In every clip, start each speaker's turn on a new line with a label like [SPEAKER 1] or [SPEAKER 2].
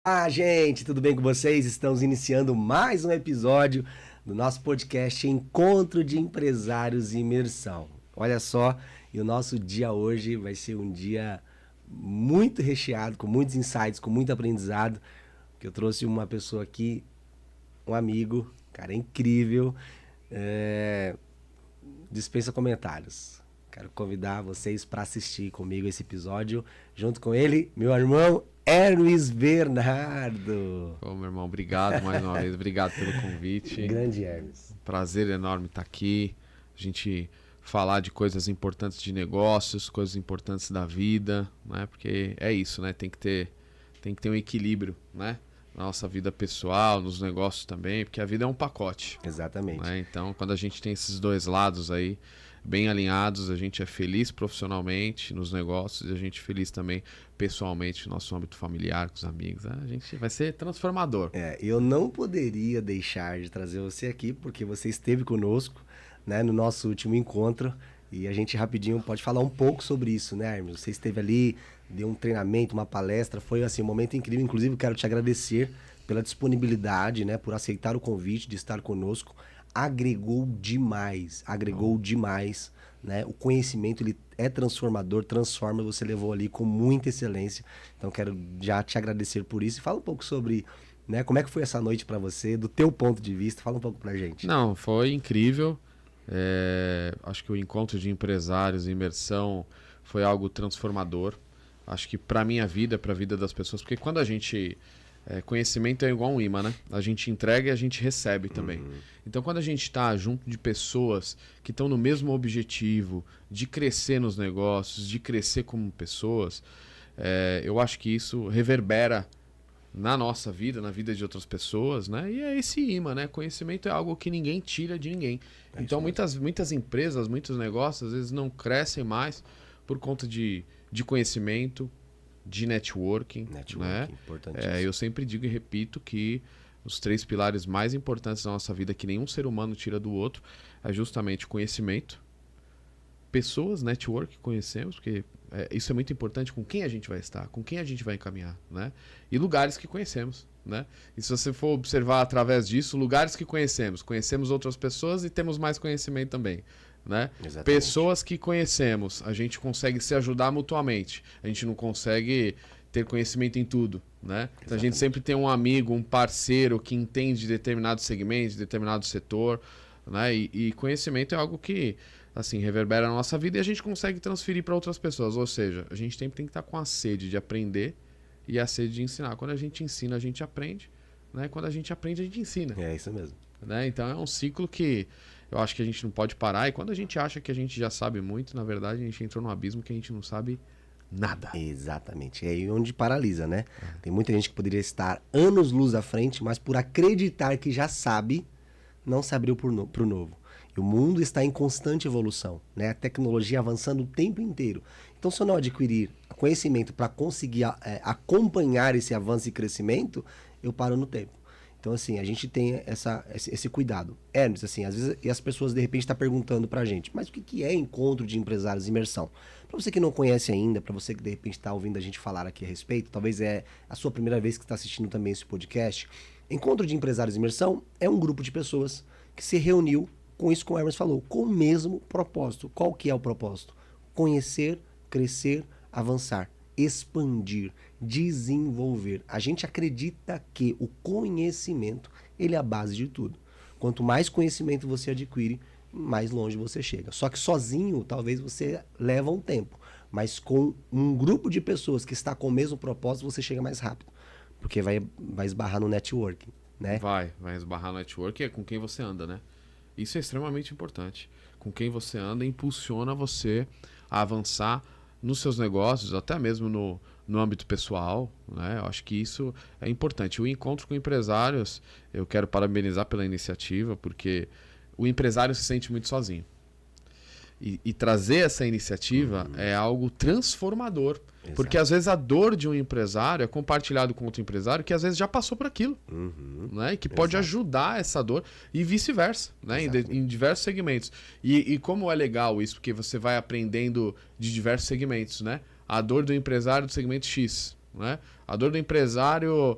[SPEAKER 1] Ah, gente, tudo bem com vocês? Estamos iniciando mais um episódio do nosso podcast Encontro de Empresários e Imersão. Olha só, e o nosso dia hoje vai ser um dia muito recheado, com muitos insights, com muito aprendizado, que eu trouxe uma pessoa aqui, um amigo, cara incrível, dispensa comentários. Quero convidar vocês para assistir comigo esse episódio, junto com ele, meu irmão Hermes Bernardo.
[SPEAKER 2] Ô, meu irmão, obrigado mais uma vez, obrigado pelo convite.
[SPEAKER 1] Grande Hermes.
[SPEAKER 2] Prazer enorme estar aqui, a gente falar de coisas importantes de negócios, coisas importantes da vida, né? Porque é isso, né? Tem que ter um equilíbrio, né? Na nossa vida pessoal, nos negócios também, porque a vida é um pacote.
[SPEAKER 1] Exatamente.
[SPEAKER 2] Né? Então, quando a gente tem esses dois lados aí bem alinhados, a gente é feliz profissionalmente nos negócios e a gente é feliz também pessoalmente no nosso âmbito familiar, com os amigos. A gente vai ser transformador.
[SPEAKER 1] Eu não poderia deixar de trazer você aqui, porque você esteve conosco, né, no nosso último encontro, e a gente rapidinho pode falar um pouco sobre isso, né, Hermes? Você esteve ali, deu um treinamento, uma palestra, foi assim, um momento incrível. Inclusive, quero te agradecer pela disponibilidade, né, por aceitar o convite de estar conosco. Agregou demais, né? O conhecimento, ele é transformador, transforma, você levou ali com muita excelência. Então, quero já te agradecer por isso. E fala um pouco sobre, né, como é que foi essa noite para você, do teu ponto de vista. Fala um pouco pra gente.
[SPEAKER 2] Não, foi incrível. Acho que o encontro de empresários e imersão foi algo transformador. Acho que para minha vida, para a vida das pessoas, porque quando a gente... conhecimento é igual um imã, né? A gente entrega e a gente recebe também. Então, quando a gente está junto de pessoas que estão no mesmo objetivo de crescer nos negócios, de crescer como pessoas, eu acho que isso reverbera na nossa vida, na vida de outras pessoas, né? E é esse imã, né? Conhecimento é algo que ninguém tira de ninguém. Então, muitas empresas, muitos negócios, às vezes não crescem mais por conta de conhecimento, de networking, né?
[SPEAKER 1] Importantíssimo.
[SPEAKER 2] Eu sempre digo e repito que os 3 pilares mais importantes da nossa vida, que nenhum ser humano tira do outro, é justamente conhecimento, pessoas, network que conhecemos, porque isso é muito importante, com quem a gente vai estar, com quem a gente vai encaminhar, né? E lugares que conhecemos, né? E se você for observar através disso, lugares que conhecemos outras pessoas e temos mais conhecimento também. Né? Pessoas que conhecemos, a gente consegue se ajudar mutuamente, a gente não consegue ter conhecimento em tudo, né? Então a gente sempre tem um amigo, um parceiro que entende de determinado segmento, de determinado setor, né? E conhecimento é algo que assim reverbera na nossa vida e a gente consegue transferir para outras pessoas, ou seja, a gente sempre tem que estar com a sede de aprender e a sede de ensinar. Quando a gente ensina, a gente aprende, né? Quando a gente aprende, a gente ensina.
[SPEAKER 1] É isso mesmo.
[SPEAKER 2] Né? Então é um ciclo que eu acho que a gente não pode parar, e quando a gente acha que a gente já sabe muito, na verdade a gente entrou num abismo que a gente não sabe nada.
[SPEAKER 1] Exatamente, é aí onde paralisa, né? Tem muita gente que poderia estar anos-luz à frente, mas por acreditar que já sabe, não se abriu pro novo. E o mundo está em constante evolução, né? A tecnologia avançando o tempo inteiro. Então, se eu não adquirir conhecimento para conseguir acompanhar esse avanço e crescimento, eu paro no tempo. Então, assim, a gente tem esse cuidado. Hermes, assim, às vezes e as pessoas, de repente, estão perguntando pra gente, mas o que é encontro de empresários e imersão? Para você que não conhece ainda, para você que, de repente, está ouvindo a gente falar aqui a respeito, talvez é a sua primeira vez que está assistindo também esse podcast, encontro de empresários e imersão é um grupo de pessoas que se reuniu com isso que o Hermes falou, com o mesmo propósito. Qual que é o propósito? Conhecer, crescer, avançar, expandir, desenvolver. A gente acredita que o conhecimento, ele é a base de tudo. Quanto mais conhecimento você adquire, mais longe você chega. Só que sozinho, talvez você leva um tempo. Mas com um grupo de pessoas que está com o mesmo propósito, você chega mais rápido. Porque vai esbarrar no networking, né?
[SPEAKER 2] Vai esbarrar no networking, é com quem você anda, né? Isso é extremamente importante. Com quem você anda impulsiona você a avançar nos seus negócios, até mesmo no âmbito pessoal, né? Eu acho que isso é importante. O encontro com empresários, eu quero parabenizar pela iniciativa, porque o empresário se sente muito sozinho. E trazer essa iniciativa é algo transformador. Exato. Porque às vezes a dor de um empresário é compartilhado com outro empresário que às vezes já passou por aquilo. Né? E que pode ajudar essa dor e vice-versa, né? Em diversos segmentos. E como é legal isso, porque você vai aprendendo de diversos segmentos, né? A dor do empresário do segmento X, né? A dor do empresário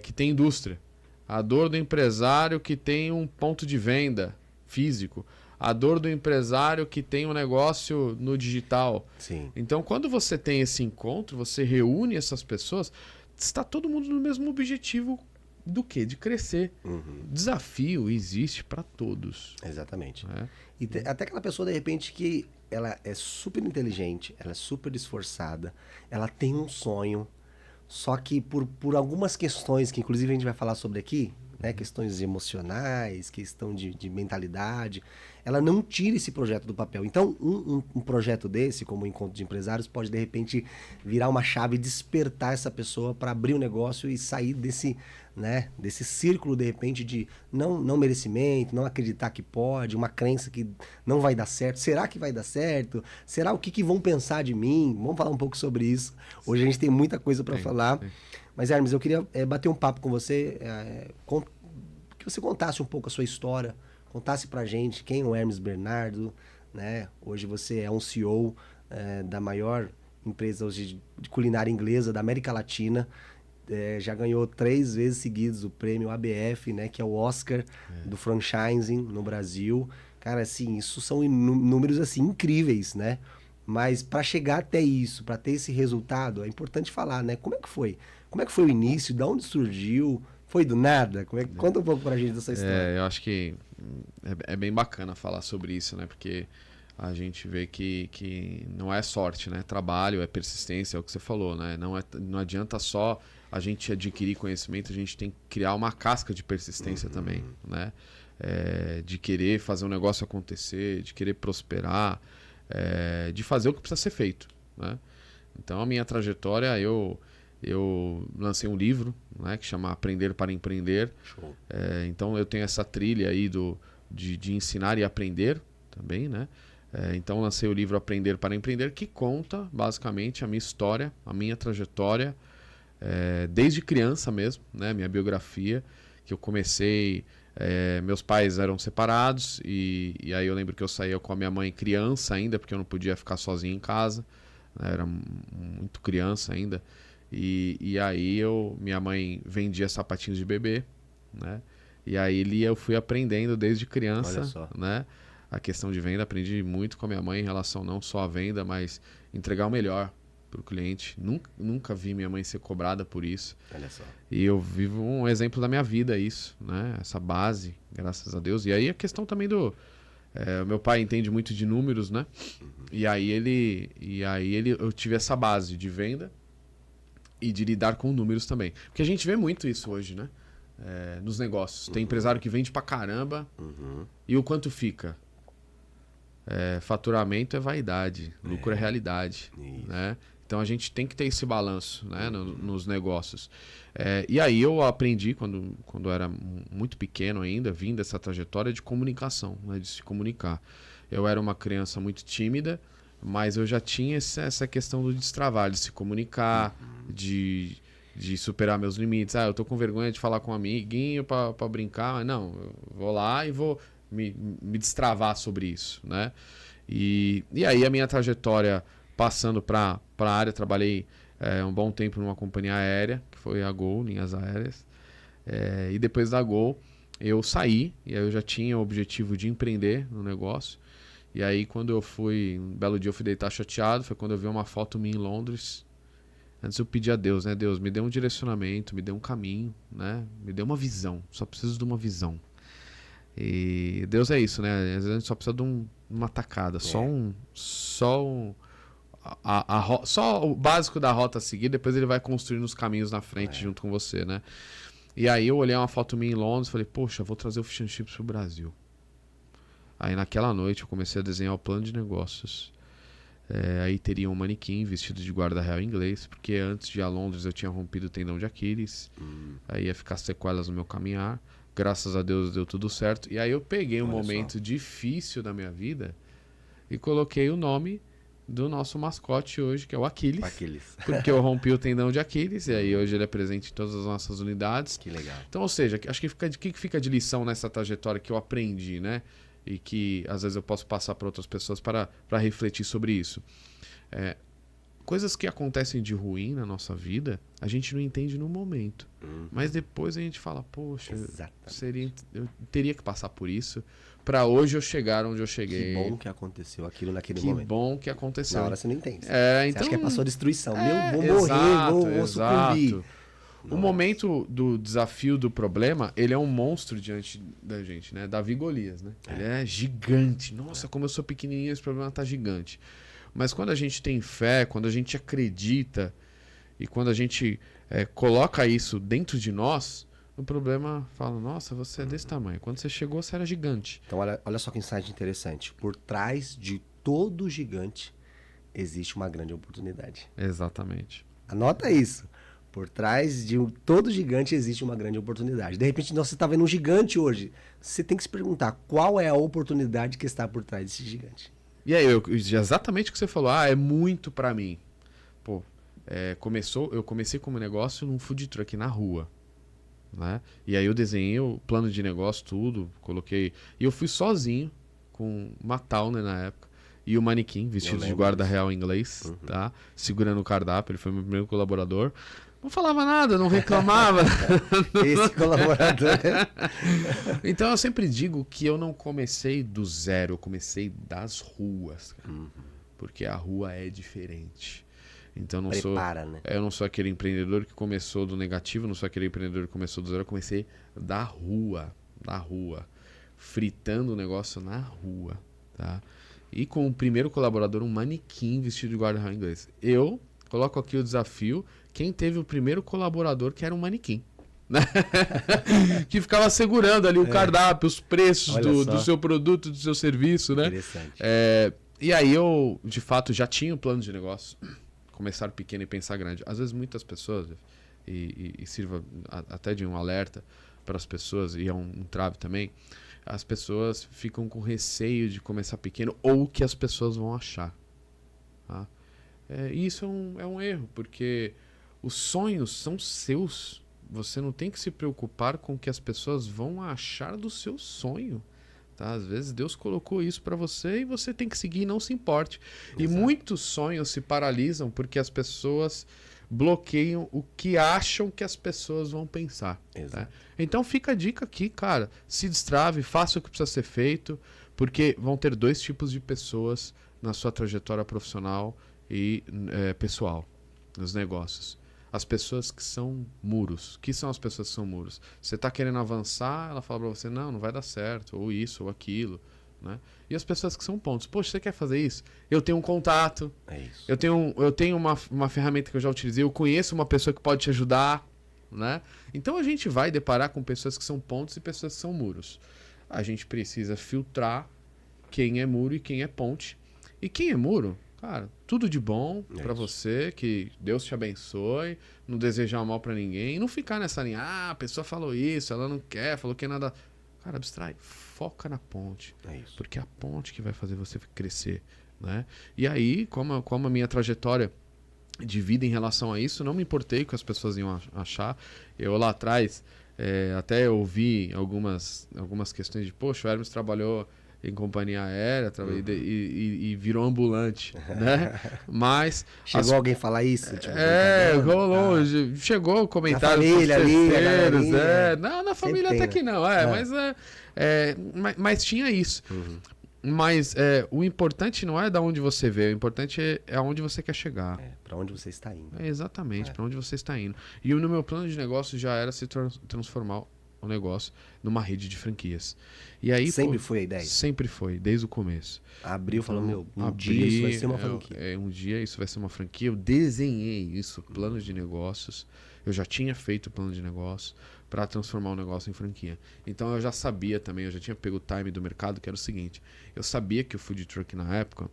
[SPEAKER 2] que tem indústria. A dor do empresário que tem um ponto de venda físico. A dor do empresário que tem um negócio no digital.
[SPEAKER 1] Sim.
[SPEAKER 2] Então, quando você tem esse encontro, você reúne essas pessoas, está todo mundo no mesmo objetivo do quê? De crescer. Desafio existe para todos.
[SPEAKER 1] Exatamente. E até aquela pessoa, de repente, que ela é super inteligente, ela é super esforçada, ela tem um sonho, só que por algumas questões, que inclusive a gente vai falar sobre aqui, né, questões emocionais, questão de mentalidade, ela não tira esse projeto do papel. Então, um projeto desse, como o Encontro de Empresários, pode, de repente, virar uma chave e despertar essa pessoa para abrir um negócio e sair desse, né, desse círculo, de repente, de não merecimento, não acreditar que pode, uma crença que não vai dar certo. Será que vai dar certo? Será o que vão pensar de mim? Vamos falar um pouco sobre isso. Hoje a gente tem muita coisa para falar. Sim. Mas, Hermes, eu queria bater um papo com você, que você contasse um pouco a sua história, contasse pra gente quem é o Hermes Bernardo, né? Hoje você é um CEO da maior empresa hoje de culinária inglesa da América Latina, já ganhou 3 vezes seguidas o prêmio ABF, né? Que é o Oscar do franchising no Brasil. Cara, assim, isso são números assim incríveis, né? Mas para chegar até isso, para ter esse resultado, é importante falar, né? Como é que foi? Como é que foi o início? De onde surgiu? Foi do nada? Conta um pouco pra gente dessa história.
[SPEAKER 2] Eu acho que é bem bacana falar sobre isso, né? Porque a gente vê que não é sorte, né? Trabalho, é persistência, é o que você falou, né? Não adianta só a gente adquirir conhecimento, a gente tem que criar uma casca de persistência também, né? De querer fazer um negócio acontecer, de querer prosperar, de fazer o que precisa ser feito, né? Então, a minha trajetória, eu lancei um livro, né, que chama Aprender para Empreender.
[SPEAKER 1] Show.
[SPEAKER 2] Então eu tenho essa trilha aí de ensinar e aprender também, né? Então lancei o livro Aprender para Empreender, que conta basicamente a minha história, a minha trajetória, desde criança mesmo, né? Minha biografia, que eu comecei... meus pais eram separados e aí eu lembro que eu saía com a minha mãe criança ainda, porque eu não podia ficar sozinho em casa, né? Era muito criança ainda. E aí minha mãe vendia sapatinhos de bebê, né? E aí eu fui aprendendo desde criança, né? A questão de venda, aprendi muito com a minha mãe em relação não só à venda, mas entregar o melhor para o cliente. Nunca vi minha mãe ser cobrada por isso.
[SPEAKER 1] Olha só.
[SPEAKER 2] E eu vivo um exemplo da minha vida isso, né? Essa base, graças a Deus. E aí a questão também meu pai entende muito de números, né? E aí eu tive essa base de venda e de lidar com números também. Porque a gente vê muito isso hoje, né? Nos negócios. Tem empresário que vende pra caramba e o quanto fica? Faturamento é vaidade, lucro é realidade, né? Então a gente tem que ter esse balanço, né? Nos negócios. E aí eu aprendi, quando eu era muito pequeno ainda, vim dessa trajetória de comunicação, né? De se comunicar. Eu era uma criança muito tímida, mas eu já tinha essa questão do destravar, de se comunicar, de superar meus limites. Eu tô com vergonha de falar com um amiguinho pra brincar, mas não, eu vou lá e vou me destravar sobre isso, né? E aí a minha trajetória passando para a área, trabalhei um bom tempo numa companhia aérea, que foi a Gol, Linhas Aéreas. E depois da Gol eu saí, e aí eu já tinha o objetivo de empreender no negócio. E aí quando um belo dia eu fui deitar chateado, foi quando eu vi uma foto minha em Londres. Antes eu pedi a Deus, né? Deus, me dê um direcionamento, me dê um caminho, né? Me dê uma visão, só preciso de uma visão. E Deus é isso, né? Às vezes a gente só precisa de uma tacada, só o básico da rota a seguir, depois ele vai construindo os caminhos na frente junto com você, né? E aí eu olhei uma foto minha em Londres e falei, poxa, vou trazer o Fish and Chips pro Brasil. Aí naquela noite eu comecei a desenhar o plano de negócios. Aí teria um manequim vestido de guarda real inglês, porque antes de ir a Londres eu tinha rompido o tendão de Aquiles. Aí ia ficar sequelas no meu caminhar. Graças a Deus deu tudo certo. E aí eu peguei um momento difícil da minha vida e coloquei o nome do nosso mascote hoje, que é o Aquiles. Porque eu rompi o tendão de Aquiles, e aí hoje ele é presente em todas as nossas unidades.
[SPEAKER 1] Que legal.
[SPEAKER 2] Então, ou seja, acho que fica de lição nessa trajetória que eu aprendi, né? E que às vezes eu posso passar para outras pessoas para refletir sobre isso. Coisas que acontecem de ruim na nossa vida, a gente não entende no momento. Mas depois a gente fala, poxa, eu teria que passar por isso para hoje eu chegar onde eu cheguei.
[SPEAKER 1] Que bom que aconteceu aquilo naquele
[SPEAKER 2] Que
[SPEAKER 1] momento.
[SPEAKER 2] bom que aconteceu.
[SPEAKER 1] Na hora você não entende.
[SPEAKER 2] Então,
[SPEAKER 1] você acha que passou a destruição. Vou
[SPEAKER 2] exato,
[SPEAKER 1] morrer, vou sucumbir.
[SPEAKER 2] O momento do desafio do problema, ele é um monstro diante da gente, né? Davi e Golias, né? Ele é gigante. Nossa, como eu sou pequenininho, esse problema tá gigante. Mas quando a gente tem fé, quando a gente acredita e quando a gente coloca isso dentro de nós, o problema fala, nossa, você é desse tamanho. Quando você chegou, você era gigante.
[SPEAKER 1] Então olha só que insight interessante. Por trás de todo gigante existe uma grande oportunidade.
[SPEAKER 2] Exatamente.
[SPEAKER 1] Anota isso. Por trás de todo gigante existe uma grande oportunidade. De repente, você está vendo um gigante hoje. Você tem que se perguntar qual é a oportunidade que está por trás desse gigante.
[SPEAKER 2] E aí, exatamente o que você falou. É muito pra mim. Pô, eu comecei como negócio num food truck na rua. Né? E aí eu desenhei o plano de negócio, tudo, coloquei... E eu fui sozinho, com uma Towner na época. E o manequim, vestido de guarda real inglês, tá? Segurando o cardápio. Ele foi meu primeiro colaborador. Não falava nada, não reclamava.
[SPEAKER 1] Esse colaborador.
[SPEAKER 2] Então eu sempre digo que eu não comecei do zero, eu comecei das ruas. Porque a rua é diferente. Então eu não sou aquele empreendedor que começou do negativo, não sou aquele empreendedor que começou do zero, eu comecei da rua, fritando o negócio na rua, tá? E com o primeiro colaborador, um manequim vestido de guarda real inglês. Eu coloco aqui o desafio, quem teve o primeiro colaborador que era um manequim. Né? Que ficava segurando ali o cardápio, os preços do seu produto, do seu serviço, né?
[SPEAKER 1] Interessante.
[SPEAKER 2] E aí eu, de fato, já tinha um plano de negócio. Começar pequeno e pensar grande. Às vezes muitas pessoas, e sirva até de um alerta para as pessoas, e é um trave também, as pessoas ficam com receio de começar pequeno ou o que as pessoas vão achar. Tá? Isso é um erro, porque os sonhos são seus. Você não tem que se preocupar com o que as pessoas vão achar do seu sonho. Tá? Às vezes Deus colocou isso para você e você tem que seguir e não se importe. Exato. E muitos sonhos se paralisam porque as pessoas bloqueiam o que acham que as pessoas vão pensar. Tá? Então fica a dica aqui, cara. Se destrave, faça o que precisa ser feito, porque vão ter dois tipos de pessoas na sua trajetória profissional e pessoal, nos negócios. As pessoas que são muros. O que são as pessoas que são muros? Você está querendo avançar, ela fala para você, não vai dar certo, ou isso, ou aquilo. Né? E as pessoas que são pontos. Poxa, você quer fazer isso? Eu tenho um contato, eu tenho uma ferramenta que eu já utilizei, eu conheço uma pessoa que pode te ajudar. Né? Então a gente vai deparar com pessoas que são pontos e pessoas que são muros. A gente precisa filtrar quem é muro e quem é ponte. E quem é muro... Cara, tudo de bom pra você, que Deus te abençoe, não desejar mal pra ninguém, e não ficar nessa linha, a pessoa falou isso, ela não quer, falou que nada... Cara, abstrai, foca na ponte, porque é a ponte que vai fazer você crescer, né? E aí, como a minha trajetória de vida em relação a isso, não me importei com o que as pessoas iam achar. Eu lá atrás, até ouvi algumas questões de, poxa, o Hermes trabalhou em companhia aérea e virou ambulante, né? Mas...
[SPEAKER 1] Chegou alguém falar isso? Tipo,
[SPEAKER 2] rolou, chegou comentários
[SPEAKER 1] na família ali,
[SPEAKER 2] não, na família até que não, mas tinha isso. Mas o importante não é de onde você veio, o importante é aonde você quer chegar.
[SPEAKER 1] Para onde você está indo.
[SPEAKER 2] Exatamente, para onde você está indo. E no meu plano de negócio já era se transformar o negócio numa rede de franquias. E aí,
[SPEAKER 1] sempre foi a ideia?
[SPEAKER 2] Sempre foi, desde o começo.
[SPEAKER 1] Abriu, falou, um dia isso vai ser uma franquia.
[SPEAKER 2] Um dia isso vai ser uma franquia. Eu desenhei isso, planos de negócios. Eu já tinha feito o plano de negócio para transformar o negócio em franquia. Então eu já sabia também, eu já tinha pego o time do mercado, que era o seguinte. Eu sabia que o food truck na época,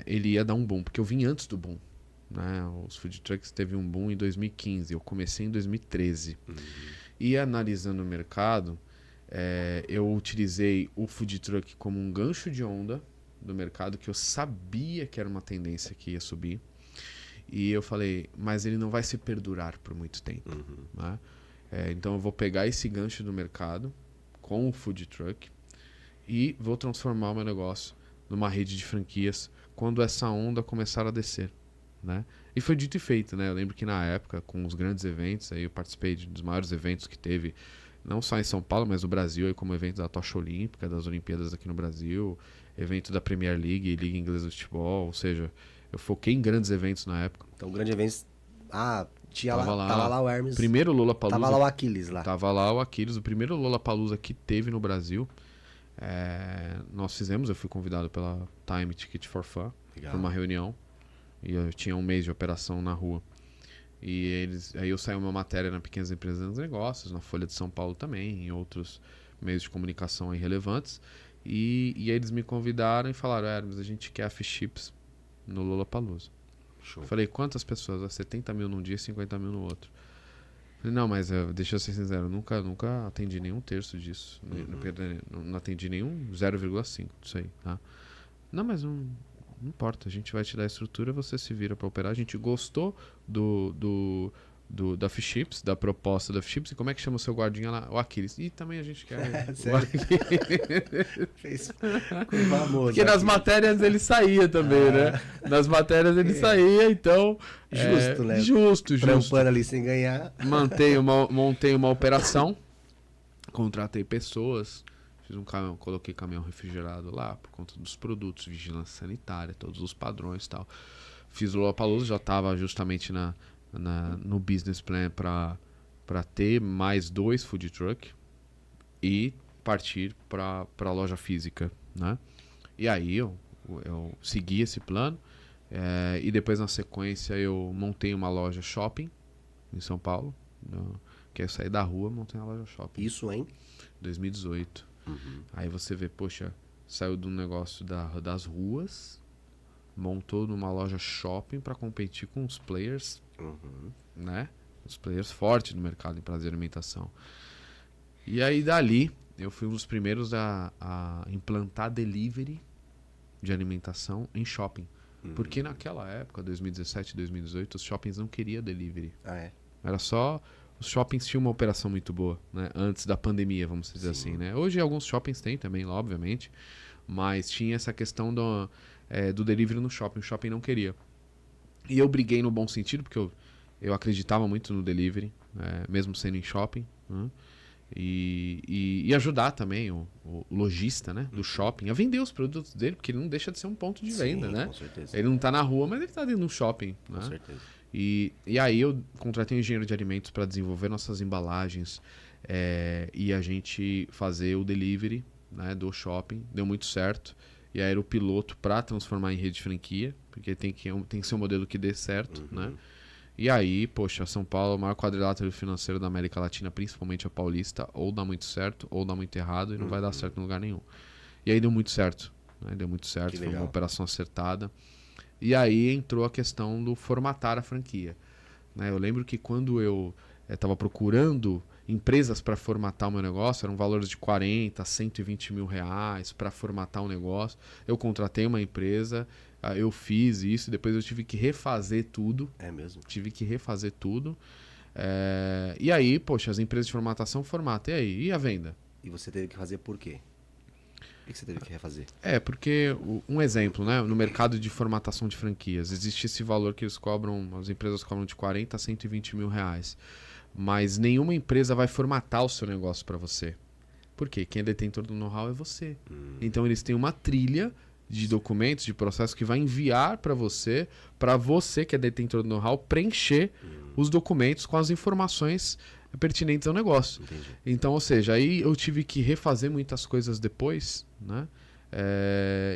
[SPEAKER 2] ele ia dar um boom, porque eu vim antes do boom. Né? Os food trucks teve um boom em 2015, eu comecei em 2013. E analisando o mercado, eu utilizei o food truck como um gancho de onda do mercado, que eu sabia que era uma tendência que ia subir. E eu falei, mas ele não vai se perdurar por muito tempo. Né? Então eu vou pegar esse gancho do mercado com o food truck e vou transformar o meu negócio numa rede de franquias quando essa onda começar a descer. né? E foi dito e feito, né? Eu lembro que na época, com os grandes eventos, aí eu participei dos maiores eventos que teve, não só em São Paulo, mas no Brasil, aí como evento da Tocha Olímpica, das Olimpíadas aqui no Brasil, evento da Premier League, Liga Inglesa de Futebol, ou seja, eu foquei em grandes eventos na época.
[SPEAKER 1] Então, grande evento.
[SPEAKER 2] Tava
[SPEAKER 1] Tava lá o Hermes.
[SPEAKER 2] Primeiro Lollapalooza.
[SPEAKER 1] Tava lá o Aquiles lá.
[SPEAKER 2] Tava lá o Aquiles, o primeiro Lollapalooza que teve no Brasil. Nós fizemos, eu fui convidado pela Time Ticket for Fun para uma reunião. E eu tinha um mês de operação na rua. E aí eu saí uma matéria na Pequenas Empresas e Negócios, na Folha de São Paulo também, em outros meios de comunicação aí relevantes. E aí eles me convidaram e falaram, Hermes, a gente quer a Fish Chips no Lollapalooza.
[SPEAKER 1] Show.
[SPEAKER 2] Eu falei, quantas pessoas? 70 mil num dia e 50 mil no outro. Eu falei, não, mas deixa eu ser sincero, eu nunca atendi nenhum terço disso. Não atendi nenhum 0,5 disso aí, tá? Não, mas não importa, a gente vai te dar a estrutura, você se vira para operar. A gente gostou da Fish Chips, da proposta da Fish Chips. E como é que chama o seu guardinha lá? O Aquiles. E também a gente quer o Aquiles.
[SPEAKER 1] Fez com famoso.
[SPEAKER 2] Porque nas matérias ele saía também, né? Nas matérias ele saía, então...
[SPEAKER 1] Justo, né?
[SPEAKER 2] Justo.
[SPEAKER 1] Trampando ali sem ganhar.
[SPEAKER 2] Montei uma operação, contratei pessoas, fiz um caminhão, coloquei caminhão refrigerado lá por conta dos produtos, vigilância sanitária, todos os padrões e tal. Fiz o Lollapalooza, já estava justamente no business plan para ter mais 2 food truck e partir para a loja física, né? E aí eu segui esse plano e depois na sequência eu montei uma loja shopping em São Paulo, que é sair da rua, montei uma loja shopping.
[SPEAKER 1] Isso em
[SPEAKER 2] 2018. Aí você vê, poxa, saiu de um negócio das ruas, montou numa loja shopping para competir com os players, né? Os players fortes no mercado em prazer e alimentação. E aí dali eu fui um dos primeiros a implantar delivery de alimentação em shopping. Porque naquela época, 2017, 2018, os shoppings não queriam delivery. Era só... Os shoppings tinham uma operação muito boa, né? Antes da pandemia, vamos dizer assim, né? Hoje alguns shoppings têm também, obviamente. Mas tinha essa questão do delivery no shopping. O shopping não queria. E eu briguei no bom sentido, porque eu acreditava muito no delivery, mesmo sendo em shopping, né? E ajudar também o lojista, né, do shopping a vender os produtos dele, porque ele não deixa de ser um ponto de venda, né?
[SPEAKER 1] Com certeza.
[SPEAKER 2] Ele não está na rua, mas ele está dentro do shopping, né?
[SPEAKER 1] Com certeza.
[SPEAKER 2] E aí eu contratei um engenheiro de alimentos para desenvolver nossas embalagens e a gente fazer o delivery, né, do shopping. Deu muito certo. E aí era o piloto para transformar em rede de franquia, porque tem que ser um modelo que dê certo, né? E aí, poxa, São Paulo é o maior quadrilátero financeiro da América Latina, principalmente a paulista, ou dá muito certo, ou dá muito errado, e não vai dar certo em lugar nenhum. E aí deu muito certo, né? Deu muito certo, foi uma operação acertada. E aí entrou a questão do formatar a franquia, né? Eu lembro que quando eu estava procurando empresas para formatar o meu negócio, eram valores de 40, 120 mil reais para formatar um negócio. Eu contratei uma empresa, eu fiz isso, depois eu tive que refazer tudo.
[SPEAKER 1] É mesmo?
[SPEAKER 2] Tive que refazer tudo. E aí, poxa, as empresas de formatação formatam. E aí? E a venda?
[SPEAKER 1] E você teve que fazer por quê? Por que você teve que refazer?
[SPEAKER 2] Porque, um exemplo, né? No mercado de formatação de franquias, existe esse valor que eles cobram, as empresas cobram de 40 a 120 mil reais. Mas nenhuma empresa vai formatar o seu negócio para você. Por quê? Quem é detentor do know-how é você. Então eles têm uma trilha de documentos, de processos que vai enviar para você que é detentor do know-how, preencher os documentos com as informações pertinentes ao negócio.
[SPEAKER 1] Entendi.
[SPEAKER 2] Então, ou seja, aí eu tive que refazer muitas coisas depois, né?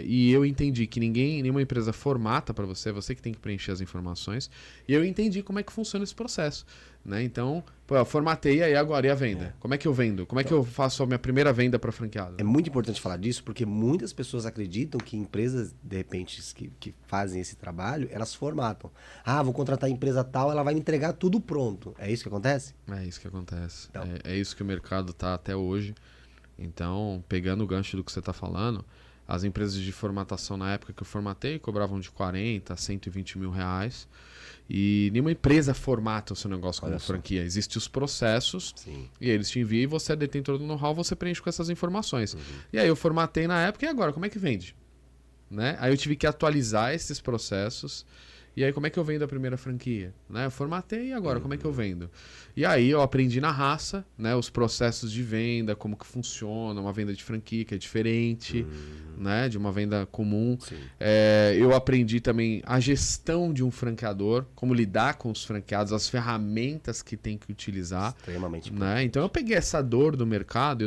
[SPEAKER 2] E eu entendi que nenhuma empresa formata para você, é você que tem que preencher as informações. E eu entendi como é que funciona esse processo, né? Então, eu formatei, aí agora e a venda? Como é que eu vendo? Como é que eu faço a minha primeira venda para franqueado?
[SPEAKER 1] É muito importante falar disso, porque muitas pessoas acreditam que empresas, de repente, que fazem esse trabalho, elas formatam. Vou contratar a empresa tal, ela vai me entregar tudo pronto. É isso que acontece?
[SPEAKER 2] É isso que acontece.
[SPEAKER 1] Então.
[SPEAKER 2] É isso que o mercado está até hoje. Então, pegando o gancho do que você está falando, as empresas de formatação na época que eu formatei cobravam de 40 a 120 mil reais. E nenhuma empresa formata o seu negócio como franquia. Existem os processos.
[SPEAKER 1] Sim.
[SPEAKER 2] E eles te enviam e você é detentor do know-how, você preenche com essas informações. E aí eu formatei na época e agora, como é que vende? Né? Aí eu tive que atualizar esses processos E aí, como é que eu vendo a primeira franquia? Né? Eu formatei, e agora, como é que eu vendo? E aí, eu aprendi na raça, né? Os processos de venda, como que funciona, uma venda de franquia que é diferente, né? De uma venda comum. Eu aprendi também a gestão de um franqueador, como lidar com os franqueados, as ferramentas que tem que utilizar.
[SPEAKER 1] Extremamente
[SPEAKER 2] Né? Então, eu peguei essa dor do mercado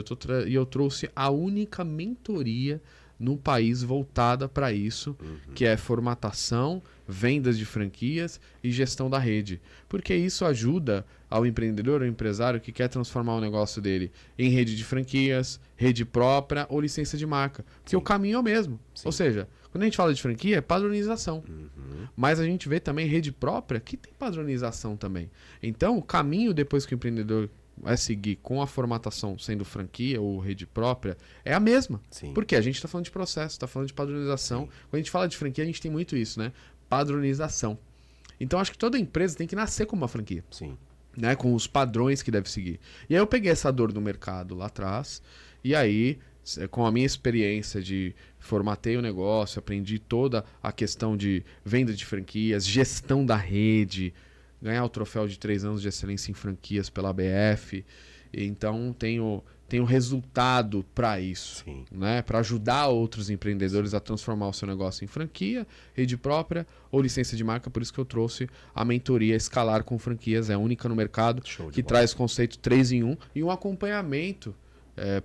[SPEAKER 2] e eu trouxe a única mentoria no país voltada para isso, que é formatação, vendas de franquias e gestão da rede. Porque isso ajuda ao empreendedor, ao empresário que quer transformar o negócio dele em rede de franquias, rede própria ou licença de marca. Porque o caminho é o mesmo. Ou seja, quando a gente fala de franquia, é padronização. Mas a gente vê também rede própria que tem padronização também. Então, o caminho depois que o empreendedor vai seguir com a formatação sendo franquia ou rede própria é a mesma. Porque a gente está falando de processo, está falando de padronização. Quando a gente fala de franquia, a gente tem muito isso, né? Padronização. Então, acho que toda empresa tem que nascer como uma franquia. Né? Com os padrões que deve seguir. E aí eu peguei essa dor do mercado lá atrás e aí, com a minha experiência de formatei o negócio, aprendi toda a questão de venda de franquias, gestão da rede, ganhar o troféu de 3 anos de excelência em franquias pela ABF. Então, tenho resultado para isso, né? Para ajudar outros empreendedores a transformar o seu negócio em franquia, rede própria ou licença de marca. Por isso que eu trouxe a mentoria Escalar com Franquias. É a única no mercado que traz conceito 3 em 1 e um acompanhamento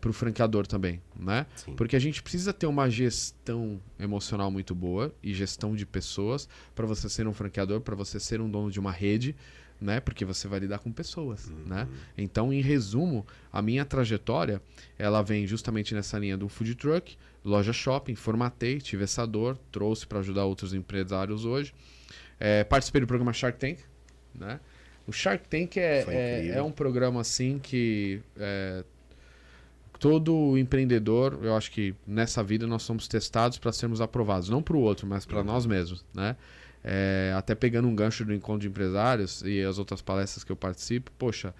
[SPEAKER 2] para o franqueador também, né? Porque a gente precisa ter uma gestão emocional muito boa e gestão de pessoas para você ser um franqueador, para você ser um dono de uma rede, né? Porque você vai lidar com pessoas, né? Então, em resumo, a minha trajetória, ela vem justamente nessa linha do food truck, loja shopping, formatei, tive essa dor, trouxe para ajudar outros empresários hoje. Participei do programa Shark Tank, né? O Shark Tank é um programa assim que todo empreendedor, eu acho que nessa vida nós somos testados para sermos aprovados, não para o outro, mas para nós mesmos, né? Até pegando um gancho do encontro de empresários e as outras palestras que eu participo, poxa,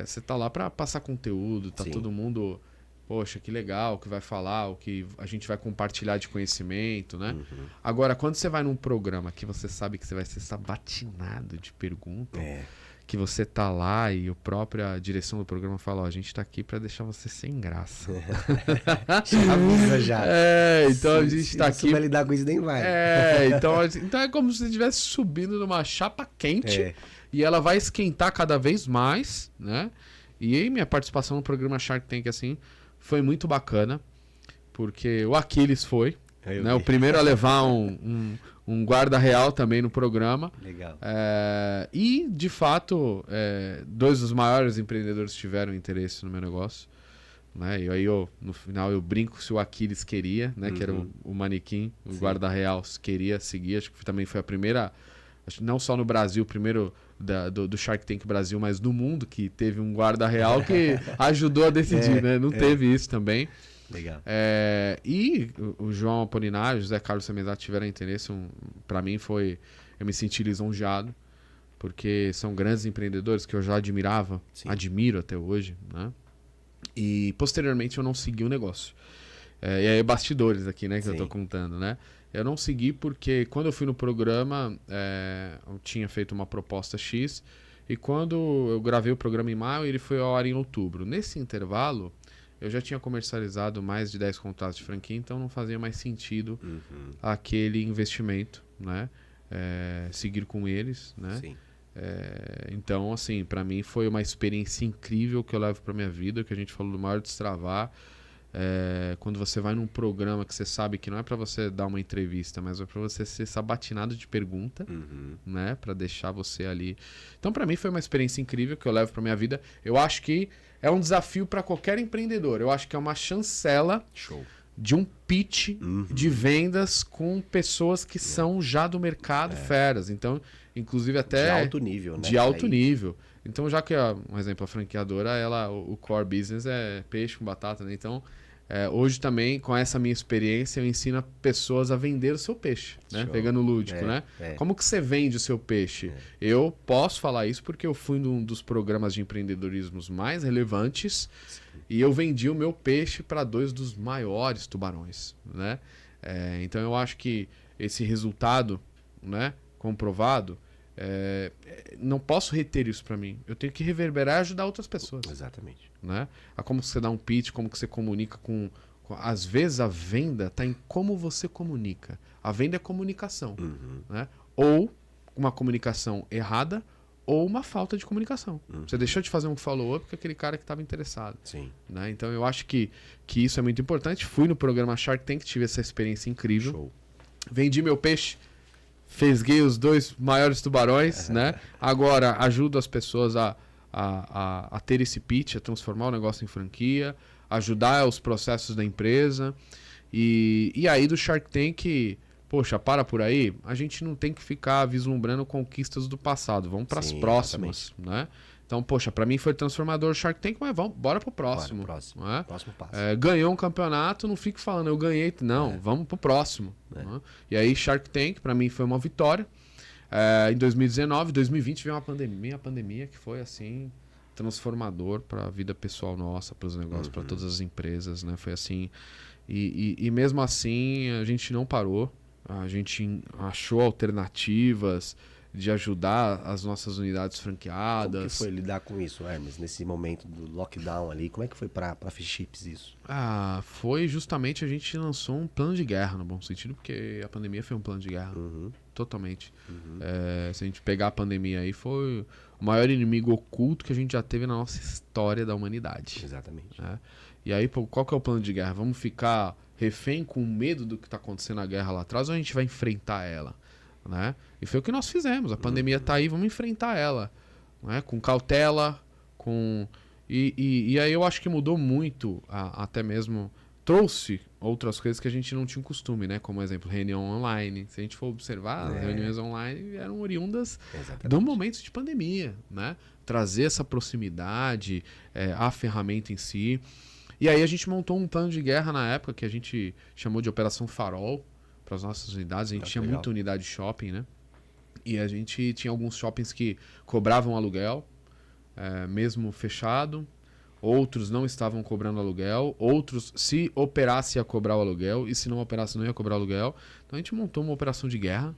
[SPEAKER 2] você tá lá para passar conteúdo, tá todo mundo, poxa, que legal, o que vai falar, o que a gente vai compartilhar de conhecimento, né? Agora, quando você vai num programa que você sabe que você vai ser sabatinado de perguntas, que você tá lá e a própria direção do programa fala, ó, a gente tá aqui para deixar você sem graça.
[SPEAKER 1] Já avisa já.
[SPEAKER 2] Então a gente tá aqui...
[SPEAKER 1] Se vai lidar com isso, nem vai.
[SPEAKER 2] Então é como se você estivesse subindo numa chapa quente e ela vai esquentar cada vez mais, né? E aí minha participação no programa Shark Tank, assim, foi muito bacana, porque o Aquiles foi, né? O primeiro a levar um guarda real também no programa.
[SPEAKER 1] Legal.
[SPEAKER 2] E, de fato, 2 dos maiores empreendedores tiveram interesse no meu negócio. Né? E aí, no final, eu brinco se o Aquiles queria, né? Que era o manequim, o guarda real queria seguir. Acho que também foi a primeira, acho que não só no Brasil, o primeiro do Shark Tank Brasil, mas no mundo, que teve um guarda real que ajudou a decidir, né? Não teve isso também.
[SPEAKER 1] Legal.
[SPEAKER 2] E o João Apolinário, o José Carlos Semezat tiveram interesse. Para mim eu me senti lisonjeado, porque são grandes empreendedores que eu já admirava, admiro até hoje, né? E posteriormente eu não segui o negócio. E aí bastidores aqui, né, que eu tô contando, né? Eu não segui porque quando eu fui no programa, eu tinha feito uma proposta X, e quando eu gravei o programa em maio, ele foi ao ar em outubro. Nesse intervalo, eu já tinha comercializado mais de 10 contratos de franquia, então não fazia mais sentido aquele investimento, né? Seguir com eles, né? Então, assim, para mim foi uma experiência incrível que eu levo para minha vida, que a gente falou do maior destravar. Quando você vai num programa que você sabe que não é para você dar uma entrevista, mas é para você ser sabatinado de pergunta, né? Para deixar você ali. Então, para mim foi uma experiência incrível que eu levo para minha vida. Eu acho que é um desafio para qualquer empreendedor. Eu acho que é uma chancela de um pitch de vendas com pessoas que são já do mercado, feras. Então, inclusive até...
[SPEAKER 1] De alto nível, né?
[SPEAKER 2] De alto nível. Então, já que, um exemplo, a franqueadora, o core business é peixe com batata, né? Então, hoje também, com essa minha experiência, eu ensino pessoas a vender o seu peixe, né? Pegando o lúdico, né? Como que você vende o seu peixe? Eu posso falar isso porque eu fui num dos programas de empreendedorismo mais relevantes e eu vendi o meu peixe para 2 dos maiores tubarões, né? Então, eu acho que esse resultado, né? comprovado, não posso reter isso para mim. Eu tenho que reverberar e ajudar outras pessoas.
[SPEAKER 1] Exatamente.
[SPEAKER 2] Né? A como você dá um pitch, como que você comunica com... Às vezes a venda está em como você comunica. A venda é comunicação. Né? Ou uma comunicação errada ou uma falta de comunicação. Você deixou de fazer um follow-up com aquele cara que estava interessado.
[SPEAKER 1] Sim.
[SPEAKER 2] Né? Então eu acho que isso é muito importante. Fui no programa Shark Tank, tive essa experiência incrível.
[SPEAKER 1] Show.
[SPEAKER 2] Vendi meu peixe, fisguei os 2 maiores tubarões, né? Agora ajudo as pessoas a ter esse pitch, a transformar o negócio em franquia, ajudar os processos da empresa. E aí do Shark Tank, poxa, para por aí, a gente não tem que ficar vislumbrando conquistas do passado, vamos para as próximas, né? Então, poxa, para mim foi transformador o Shark Tank, mas bora pro próximo.
[SPEAKER 1] Próximo.
[SPEAKER 2] Né?
[SPEAKER 1] Próximo passo.
[SPEAKER 2] Ganhou um campeonato, não fique falando, eu ganhei. Não, vamos pro próximo. Né? E aí, Shark Tank, para mim, foi uma vitória. Em 2019, 2020 veio uma pandemia que foi, assim, transformador para a vida pessoal nossa, para os negócios, para todas as empresas, né? Foi assim. E mesmo assim, a gente não parou. A gente achou alternativas de ajudar as nossas unidades franqueadas.
[SPEAKER 1] Como que foi lidar com isso, Hermes, nesse momento do lockdown ali? Como é que foi para Fish Chips isso?
[SPEAKER 2] Foi justamente, a gente lançou um plano de guerra, no bom sentido, porque a pandemia foi um plano de guerra. Totalmente. Se a gente pegar a pandemia aí, foi o maior inimigo oculto que a gente já teve na nossa história da humanidade.
[SPEAKER 1] Exatamente.
[SPEAKER 2] E aí, qual que é o plano de guerra? Vamos ficar refém com medo do que está acontecendo na guerra lá atrás ou a gente vai enfrentar ela? Né? E foi o que nós fizemos. A pandemia está aí, vamos enfrentar ela, né? Com cautela, e aí eu acho que mudou muito, até mesmo trouxe outras coisas que a gente não tinha um costume, né? Como exemplo, reunião online. Se a gente for observar, as reuniões online eram oriundas do momento de pandemia, né? Trazer essa proximidade, a ferramenta em si. E aí a gente montou um plano de guerra na época que a gente chamou de Operação Farol para as nossas unidades. A gente tinha muita unidade shopping, né? E a gente tinha alguns shoppings que cobravam aluguel, mesmo fechado. Outros não estavam cobrando aluguel. Outros, se operasse, ia cobrar o aluguel. E se não operasse, não ia cobrar aluguel. Então a gente montou uma operação de guerra,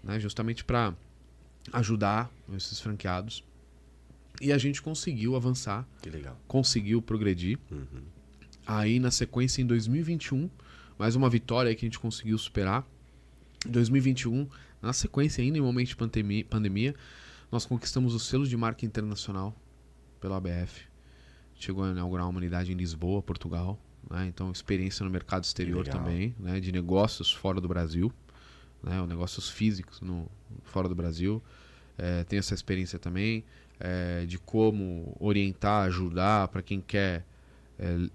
[SPEAKER 2] né? Justamente para ajudar esses franqueados. E a gente conseguiu avançar.
[SPEAKER 1] Que legal.
[SPEAKER 2] Conseguiu progredir. Aí, na sequência, em 2021... mais uma vitória aí que a gente conseguiu superar. Em 2021, na sequência ainda em momento de pandemia, nós conquistamos o selo de marca internacional pela ABF. Chegou a inaugurar uma unidade em Lisboa, Portugal. Né? Então, experiência no mercado exterior também, né? De negócios fora do Brasil, né? Negócios físicos fora do Brasil. Tem essa experiência também de como orientar, ajudar para quem quer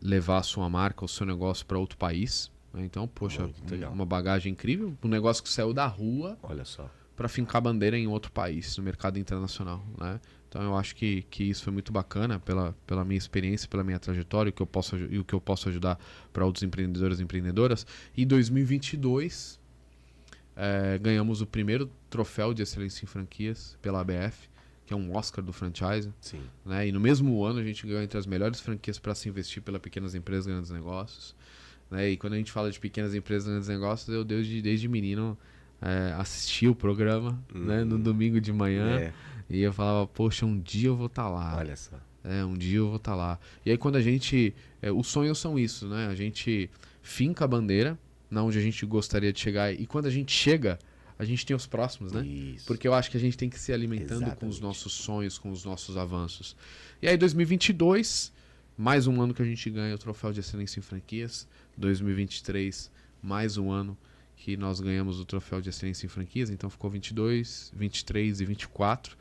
[SPEAKER 2] levar a sua marca, o seu negócio para outro país. Então, poxa, uma bagagem incrível. Um negócio que saiu da rua, olha só, para fincar bandeira em outro país, no mercado internacional, né? Então, eu acho que isso foi muito bacana pela minha experiência, pela minha trajetória, o que eu posso ajudar para outros empreendedores e empreendedoras. Em 2022, ganhamos o primeiro troféu de excelência em franquias pela ABF, que é um Oscar do franchise.
[SPEAKER 1] Sim.
[SPEAKER 2] Né? E no mesmo ano, a gente ganhou entre as melhores franquias para se investir pela Pequenas Empresas e Grandes Negócios. Né? E quando a gente fala de pequenas empresas e grandes negócios, eu desde menino assisti o programa, né? No domingo de manhã. E eu falava, poxa, um dia eu vou estar lá.
[SPEAKER 1] Olha só.
[SPEAKER 2] Um dia eu vou estar lá. E aí quando a gente... os sonhos são isso, né? A gente finca a bandeira, na onde a gente gostaria de chegar. E quando a gente chega, a gente tem os próximos, né?
[SPEAKER 1] Isso.
[SPEAKER 2] Porque eu acho que a gente tem que se alimentando com os nossos sonhos, com os nossos avanços. E aí 2022, mais um ano que a gente ganha o troféu de excelência em franquias. 2023, mais um ano que nós ganhamos o troféu de excelência em franquias, então ficou 22, 23 e 24,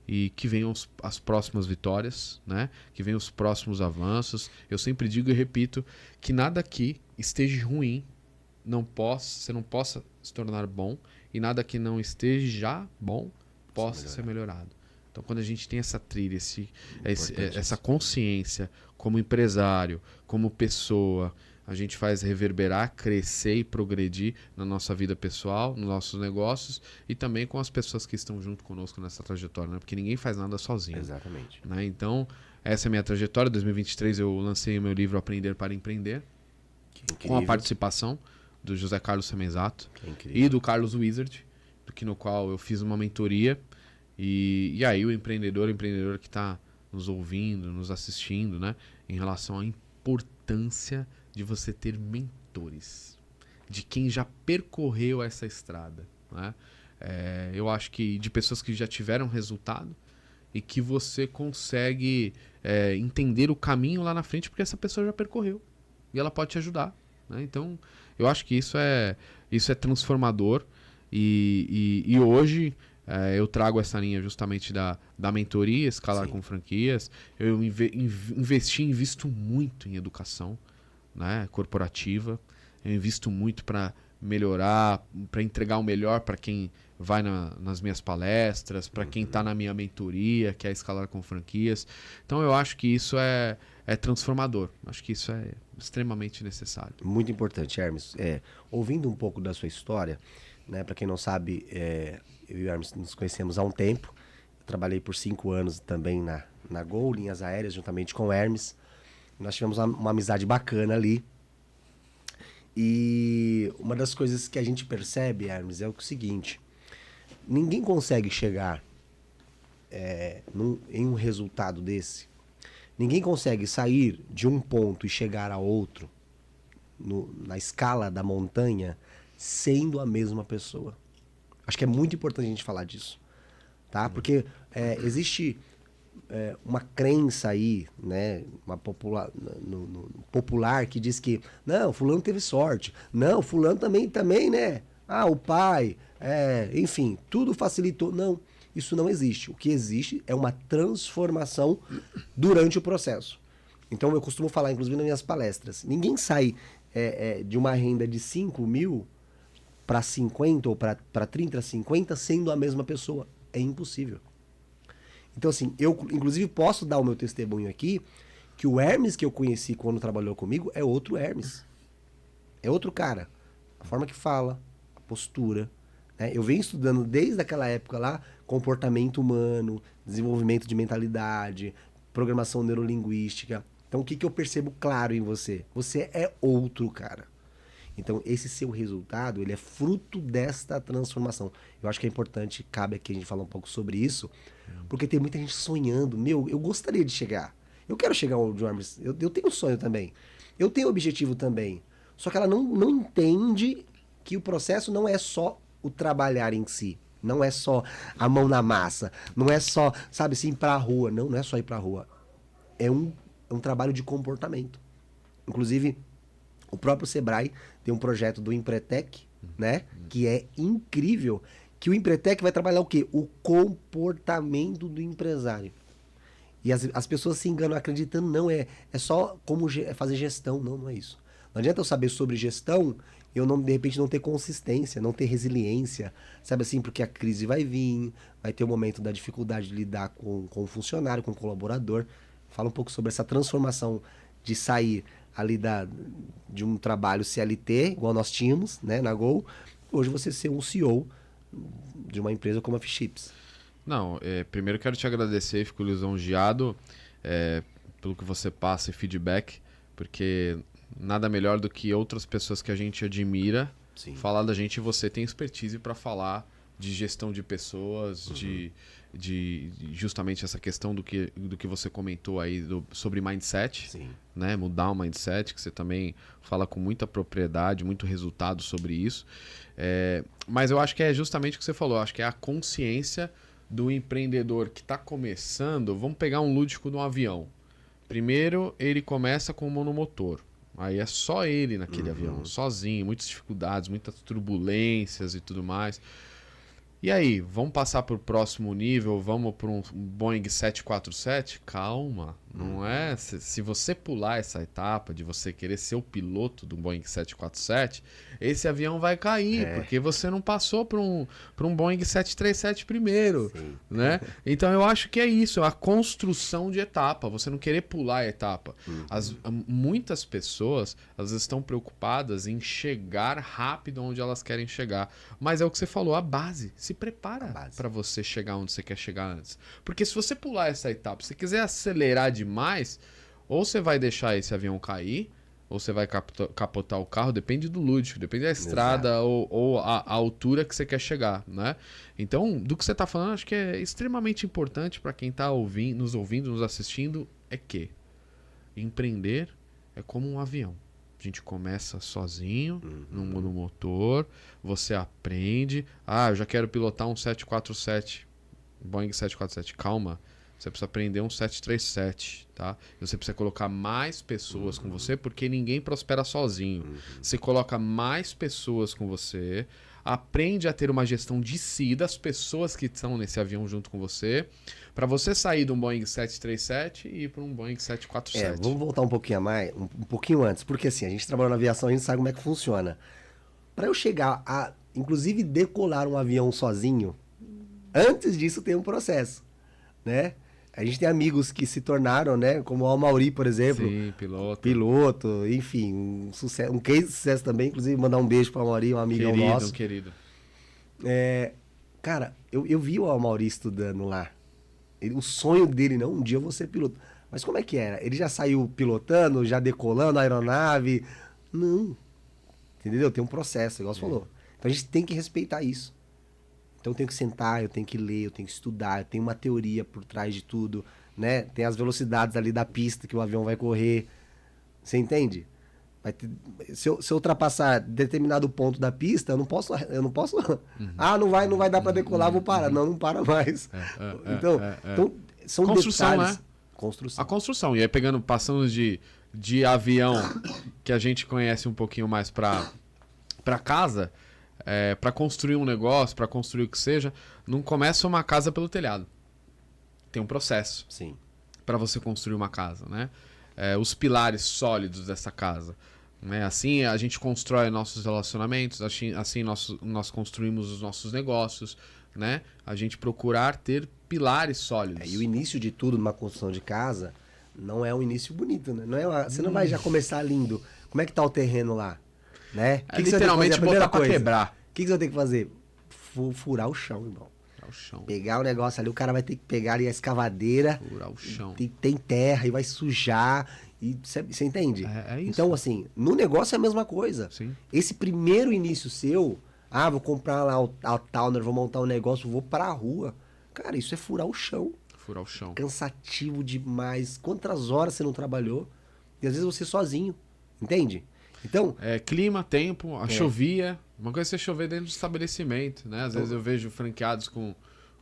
[SPEAKER 2] e que venham as próximas vitórias, né? Que venham os próximos avanços. Eu sempre digo e repito que nada aqui esteja ruim, você não possa se tornar bom, e nada que não esteja bom possa ser melhorado. Então, quando a gente tem essa trilha, essa consciência como empresário, como pessoa, a gente faz reverberar, crescer e progredir na nossa vida pessoal, nos nossos negócios e também com as pessoas que estão junto conosco nessa trajetória, né? Porque ninguém faz nada sozinho.
[SPEAKER 1] Exatamente.
[SPEAKER 2] Né? Então, essa é a minha trajetória. Em 2023 eu lancei o meu livro Aprender para Empreender, com a participação do José Carlos Semenzato e do Carlos Wizard. que no qual eu fiz uma mentoria e aí o empreendedor que está nos ouvindo, nos assistindo, né, em relação à importância de você ter mentores, de quem já percorreu essa estrada, né? Eu acho que de pessoas que já tiveram resultado e que você consegue entender o caminho lá na frente porque essa pessoa já percorreu e ela pode te ajudar, né? Então, eu acho que isso é transformador e hoje eu trago essa linha justamente da mentoria, escalar
[SPEAKER 1] Sim.
[SPEAKER 2] com franquias. Eu invisto muito em educação, né, corporativa. Eu invisto muito para melhorar, para entregar o melhor para quem vai nas minhas palestras, para quem está na minha mentoria, que é escalar com franquias. Então eu acho que isso é transformador. Acho que isso é extremamente necessário.
[SPEAKER 1] Muito importante, Hermes. Ouvindo um pouco da sua história, né, para quem não sabe, eu e o Hermes nos conhecemos há um tempo. Eu trabalhei por 5 anos também na Gol, linhas aéreas, juntamente com o Hermes. Nós tivemos uma amizade bacana ali. E uma das coisas que a gente percebe, Hermes, é o seguinte: ninguém consegue chegar em um resultado desse. Ninguém consegue sair de um ponto e chegar a outro na escala da montanha sendo a mesma pessoa. Acho que é muito importante a gente falar disso, tá? Porque existe uma crença aí, né, no popular que diz que não, fulano teve sorte, não, fulano também, né? Ah, o pai, enfim, tudo facilitou. Não, isso não existe. O que existe é uma transformação durante o processo. Então eu costumo falar, inclusive nas minhas palestras, ninguém sai de uma renda de 5 mil para 50 ou para 30, 50 sendo a mesma pessoa. É impossível. Então, assim, eu inclusive posso dar o meu testemunho aqui, que o Hermes que eu conheci quando trabalhou comigo é outro Hermes. É outro cara. A forma que fala, a postura, né? Eu venho estudando desde aquela época lá, comportamento humano, desenvolvimento de mentalidade, programação neurolinguística. Então, o que eu percebo claro em você? Você é outro cara. Então, esse seu resultado, ele é fruto desta transformação. Eu acho que é importante, cabe aqui a gente falar um pouco sobre isso, porque tem muita gente sonhando. Meu, eu gostaria de chegar. Eu quero chegar ao Hermes. Eu tenho um sonho também. Eu tenho objetivo também. Só que ela não entende que o processo não é só o trabalhar em si. Não é só a mão na massa. Não é só, sabe assim, ir pra rua. Não é só ir pra rua. É um trabalho de comportamento. Inclusive, o próprio Sebrae tem um projeto do Empretec, né? Que é incrível. Que o Empretec vai trabalhar o quê? O comportamento do empresário. E as pessoas se enganam acreditando, não, é só como fazer gestão. Não é isso. Não adianta eu saber sobre gestão e eu, de repente, não ter consistência, não ter resiliência. Sabe assim, porque a crise vai vir, vai ter o momento da dificuldade de lidar com o funcionário, com o colaborador. Fala um pouco sobre essa transformação de sair ali de um trabalho CLT, igual nós tínhamos, né, na Gol, hoje você ser um CEO de uma empresa como a Fichips.
[SPEAKER 2] Não, primeiro quero te agradecer, fico lisonjeado pelo que você passa e feedback, porque nada melhor do que outras pessoas que a gente admira falar da gente, e você tem expertise para falar de gestão de pessoas, de justamente essa questão do que você comentou aí sobre mindset, né? Mudar o mindset, que você também fala com muita propriedade, muito resultado sobre isso. Mas eu acho que é justamente o que você falou, acho que é a consciência do empreendedor que está começando. Vamos pegar um lúdico de um avião. Primeiro, ele começa com um monomotor. Aí é só ele naquele avião, sozinho, muitas dificuldades, muitas turbulências e tudo mais. E aí, vamos passar para o próximo nível, vamos para um Boeing 747? Calma, não é? Se você pular essa etapa de você querer ser o piloto do Boeing 747, esse avião vai cair, porque você não passou para um Boeing 737 primeiro, né? Então eu acho que é isso, é a construção de etapa, você não querer pular a etapa. Muitas pessoas, elas estão preocupadas em chegar rápido onde elas querem chegar, mas é o que você falou, a base. Se prepara para você chegar onde você quer chegar antes. Porque se você pular essa etapa, se você quiser acelerar demais, ou você vai deixar esse avião cair, ou você vai capotar o carro, depende do lúdico, depende da estrada ou a altura que você quer chegar, né? Então, do que você está falando, acho que é extremamente importante para quem está nos ouvindo, nos assistindo, é que empreender é como um avião. A gente começa sozinho, no monomotor, você aprende. Eu já quero pilotar um 747, Boeing 747. Calma, você precisa aprender um 737, tá? E você precisa colocar mais pessoas com você, porque ninguém prospera sozinho. Você coloca mais pessoas com você, aprende a ter uma gestão de si das pessoas que estão nesse avião junto com você, para você sair de um Boeing 737 e ir para um Boeing 747.
[SPEAKER 1] Vamos voltar um pouquinho a mais, um pouquinho antes, porque assim, a gente trabalha na aviação, a gente sabe como é que funciona. Para eu chegar a, inclusive, decolar um avião sozinho, antes disso tem um processo, né? A gente tem amigos que se tornaram, né? Como o Amauri, por exemplo.
[SPEAKER 2] Sim, piloto.
[SPEAKER 1] Piloto, enfim, um sucesso, um case de sucesso também. Inclusive, mandar um beijo para o Amauri, um amigão nosso.
[SPEAKER 2] Querido.
[SPEAKER 1] Cara, eu vi o Amauri estudando lá. O sonho dele, não, um dia eu vou ser piloto. Mas como é que era? Ele já saiu pilotando, já decolando a aeronave? Não. Entendeu? Tem um processo, igual você falou. Então a gente tem que respeitar isso. Então eu tenho que sentar, eu tenho que ler, eu tenho que estudar, eu tenho uma teoria por trás de tudo, né? Tem as velocidades ali da pista que o avião vai correr. Você entende? Se eu ultrapassar determinado ponto da pista, eu não posso. Não vai dar para decolar, vou parar. Não para mais. Então, são
[SPEAKER 2] construção,
[SPEAKER 1] detalhes.
[SPEAKER 2] né?
[SPEAKER 1] Construção.
[SPEAKER 2] A construção. E aí passando de avião, que a gente conhece um pouquinho mais para casa, para construir um negócio, para construir o que seja, não começa uma casa pelo telhado. Tem um processo.
[SPEAKER 1] Sim.
[SPEAKER 2] Para você construir uma casa, né? Os pilares sólidos dessa casa. Né? Assim a gente constrói nossos relacionamentos, assim nós construímos os nossos negócios, né? A gente procurar ter pilares sólidos.
[SPEAKER 1] E o início de tudo numa construção de casa não é um início bonito, né? Você não vai já começar lindo. Como é que tá o terreno lá? Né?
[SPEAKER 2] Literalmente botar pra quebrar.
[SPEAKER 1] O que você vai ter que fazer? Furar o chão, irmão. Pegar o negócio ali, o cara vai ter que pegar ali a escavadeira.
[SPEAKER 2] Furar o chão.
[SPEAKER 1] Tem terra e vai sujar. E você entende?
[SPEAKER 2] É isso.
[SPEAKER 1] Então, assim, no negócio é a mesma coisa.
[SPEAKER 2] Sim.
[SPEAKER 1] Esse primeiro início seu, vou comprar lá a Towner, vou montar um negócio, vou pra rua. Cara, isso é furar o chão.
[SPEAKER 2] Furar o chão.
[SPEAKER 1] Cansativo demais. Quantas horas você não trabalhou? E às vezes você sozinho. Entende? Então.
[SPEAKER 2] Clima, tempo, chovia. Uma coisa é você chover dentro do estabelecimento, né? Às vezes eu vejo franqueados com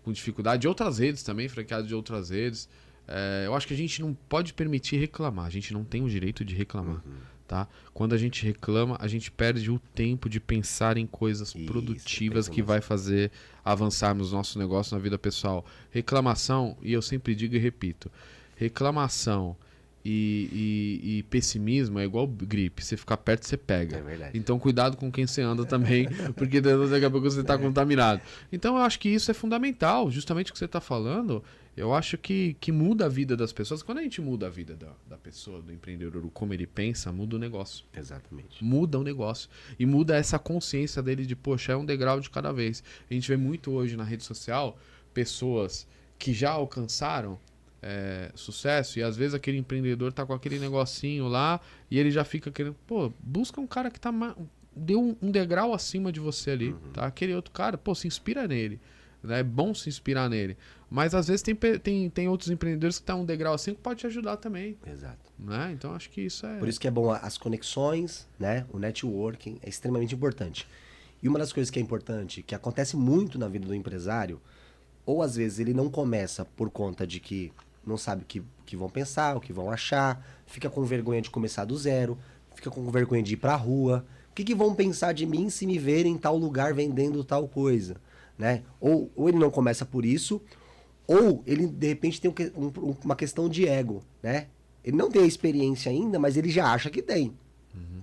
[SPEAKER 2] dificuldade, de outras redes também, franqueados de outras redes. Eu acho que a gente não pode permitir reclamar. A gente não tem o direito de reclamar, tá? Quando a gente reclama, a gente perde o tempo de pensar em coisas produtivas que vai fazer avançarmos nosso negócio na vida pessoal. Reclamação, e eu sempre digo e repito, reclamação e pessimismo é igual gripe. Você ficar perto, você pega.
[SPEAKER 1] É verdade.
[SPEAKER 2] Então, cuidado com quem você anda também, porque daqui a pouco você está contaminado. Então, eu acho que isso é fundamental. Justamente o que você está falando, eu acho que muda a vida das pessoas. Quando a gente muda a vida da pessoa, do empreendedor, como ele pensa, muda o negócio.
[SPEAKER 1] Exatamente.
[SPEAKER 2] Muda o negócio. E muda essa consciência dele de, poxa, é um degrau de cada vez. A gente vê muito hoje na rede social pessoas que já alcançaram sucesso, e às vezes aquele empreendedor tá com aquele negocinho lá e ele já fica querendo, busca um cara que deu um degrau acima de você ali, tá? Aquele outro cara, se inspira nele, né? É bom se inspirar nele, mas às vezes tem outros empreendedores que estão um degrau assim que pode te ajudar também.
[SPEAKER 1] Exato.
[SPEAKER 2] Né? Então acho que isso
[SPEAKER 1] Por isso que é bom as conexões, né? O networking é extremamente importante. E uma das coisas que é importante, que acontece muito na vida do empresário, ou às vezes ele não começa por conta de que não sabe o que vão pensar, o que vão achar, fica com vergonha de começar do zero, fica com vergonha de ir pra rua. O que vão pensar de mim se me verem em tal lugar vendendo tal coisa, né? Ou ele não começa por isso, ou ele de repente tem uma questão de ego, né? Ele não tem a experiência ainda, mas ele já acha que tem.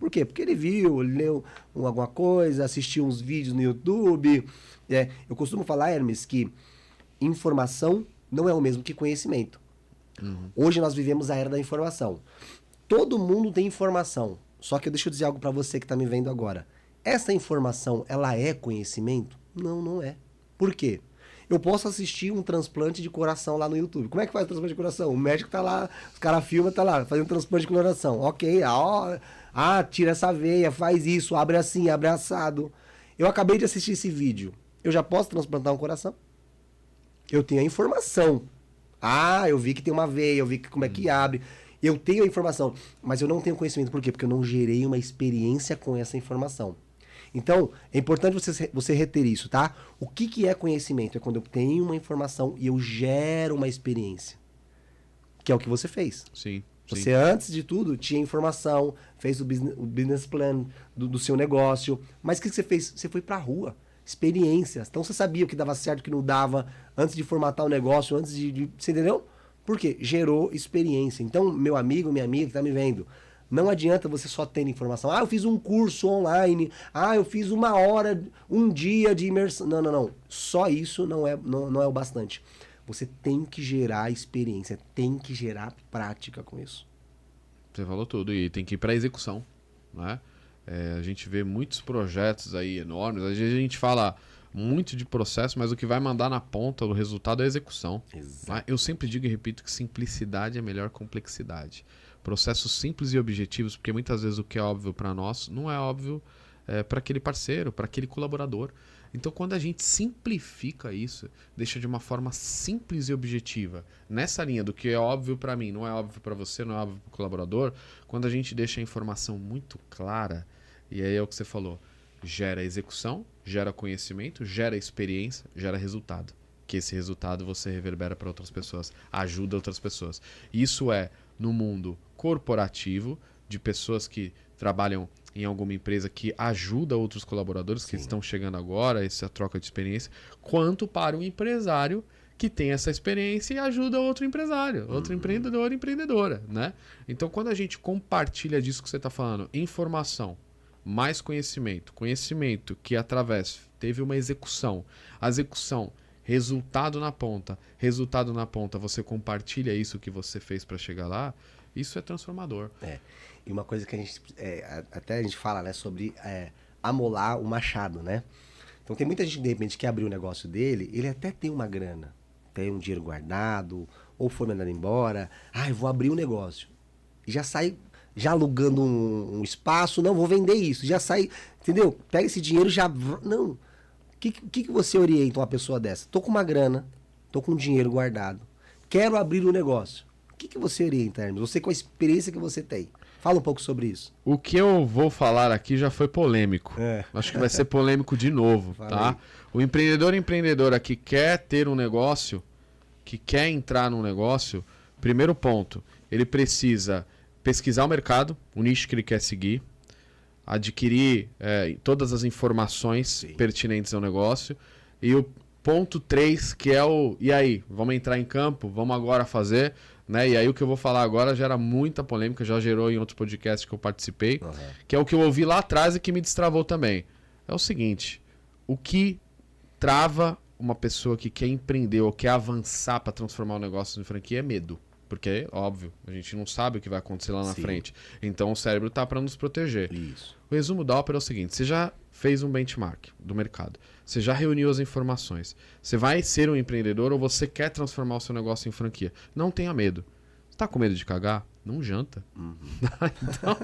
[SPEAKER 1] Por quê? Porque ele viu, ele leu alguma coisa, assistiu uns vídeos no YouTube. Eu costumo falar, Hermes, que informação não é o mesmo que conhecimento. Hoje nós vivemos a era da informação. Todo mundo tem informação. Só que deixa eu dizer algo para você que está me vendo agora. Essa informação, ela é conhecimento? Não, não é. Por quê? Eu posso assistir um transplante de coração lá no YouTube. Como é que faz o transplante de coração? O médico tá lá, os caras filmam, tá lá, fazendo transplante de coração. Ok, tira essa veia, faz isso, abre assim, abre assado. Eu acabei de assistir esse vídeo. Eu já posso transplantar um coração? Eu tenho a informação. Eu vi que tem uma veia, eu vi que como é que abre. Eu tenho a informação, mas eu não tenho conhecimento. Por quê? Porque eu não gerei uma experiência com essa informação. Então, é importante você reter isso, tá? O que é conhecimento? É quando eu tenho uma informação e eu gero uma experiência. Que é o que você fez.
[SPEAKER 2] Sim.
[SPEAKER 1] Você, antes de tudo, tinha informação, fez o business plan do seu negócio. Mas o que você fez? Você foi pra rua. Experiências. Então, você sabia o que dava certo, o que não dava, antes de formatar o negócio, antes de... Você entendeu? Por quê? Gerou experiência. Então, meu amigo, minha amiga que tá me vendo, não adianta você só ter informação. Eu fiz um curso online. Eu fiz 1 hora, um dia de imersão. Não. Só isso não é o bastante. Você tem que gerar experiência, tem que gerar prática com isso.
[SPEAKER 2] Você falou tudo. E tem que ir para execução, né? A gente vê muitos projetos aí enormes. Às vezes a gente fala muito de processo, mas o que vai mandar na ponta, o resultado é a execução. Exato. Eu sempre digo e repito que simplicidade é a melhor complexidade. Processos simples e objetivos, porque muitas vezes o que é óbvio para nós não é óbvio para aquele parceiro, para aquele colaborador. Então, quando a gente simplifica isso, deixa de uma forma simples e objetiva, nessa linha do que é óbvio para mim, não é óbvio para você, não é óbvio para o colaborador, quando a gente deixa a informação muito clara, e aí é o que você falou, gera execução, gera conhecimento, gera experiência, gera resultado. Que esse resultado você reverbera para outras pessoas, ajuda outras pessoas. Isso é no mundo corporativo, de pessoas que trabalham em alguma empresa que ajuda outros colaboradores que estão chegando agora, essa troca de experiência, quanto para um empresário que tem essa experiência e ajuda outro empresário, outro empreendedor, empreendedora, né? Então, quando a gente compartilha disso que você está falando, informação, mais conhecimento, conhecimento que através teve uma execução, a execução, resultado na ponta, você compartilha isso que você fez para chegar lá, isso é transformador.
[SPEAKER 1] E uma coisa que a gente, até a gente fala, né, sobre amolar o machado, né? Então tem muita gente, de repente, que abriu o negócio dele, ele até tem uma grana, tem um dinheiro guardado, ou foi mandado embora, eu vou abrir um negócio. E já sai, já alugando um espaço, não, vou vender isso, já sai, entendeu? Pega esse dinheiro já... Não. O que você orienta uma pessoa dessa? Tô com uma grana, tô com um dinheiro guardado, quero abrir um negócio. O que você orienta, Hermes? Você com a experiência que você tem. Fala um pouco sobre isso.
[SPEAKER 2] O que eu vou falar aqui já foi polêmico. Acho que vai ser polêmico de novo, tá? O empreendedora que quer ter um negócio, que quer entrar num negócio, primeiro ponto, ele precisa pesquisar o mercado, o nicho que ele quer seguir, adquirir todas as informações pertinentes ao negócio. E o ponto 3, que é o... E aí, vamos entrar em campo? Vamos agora fazer... Né? E aí o que eu vou falar agora gera muita polêmica, já gerou em outros podcasts que eu participei, que é o que eu ouvi lá atrás e que me destravou também. É o seguinte, o que trava uma pessoa que quer empreender ou quer avançar para transformar o negócio em franquia é medo. Porque, óbvio, a gente não sabe o que vai acontecer lá na frente. Então o cérebro tá para nos proteger.
[SPEAKER 1] Isso.
[SPEAKER 2] O resumo da ópera é o seguinte, você já fez um benchmark do mercado, você já reuniu as informações, você vai ser um empreendedor ou você quer transformar o seu negócio em franquia. Não tenha medo. Você tá com medo de cagar? Não janta. Então...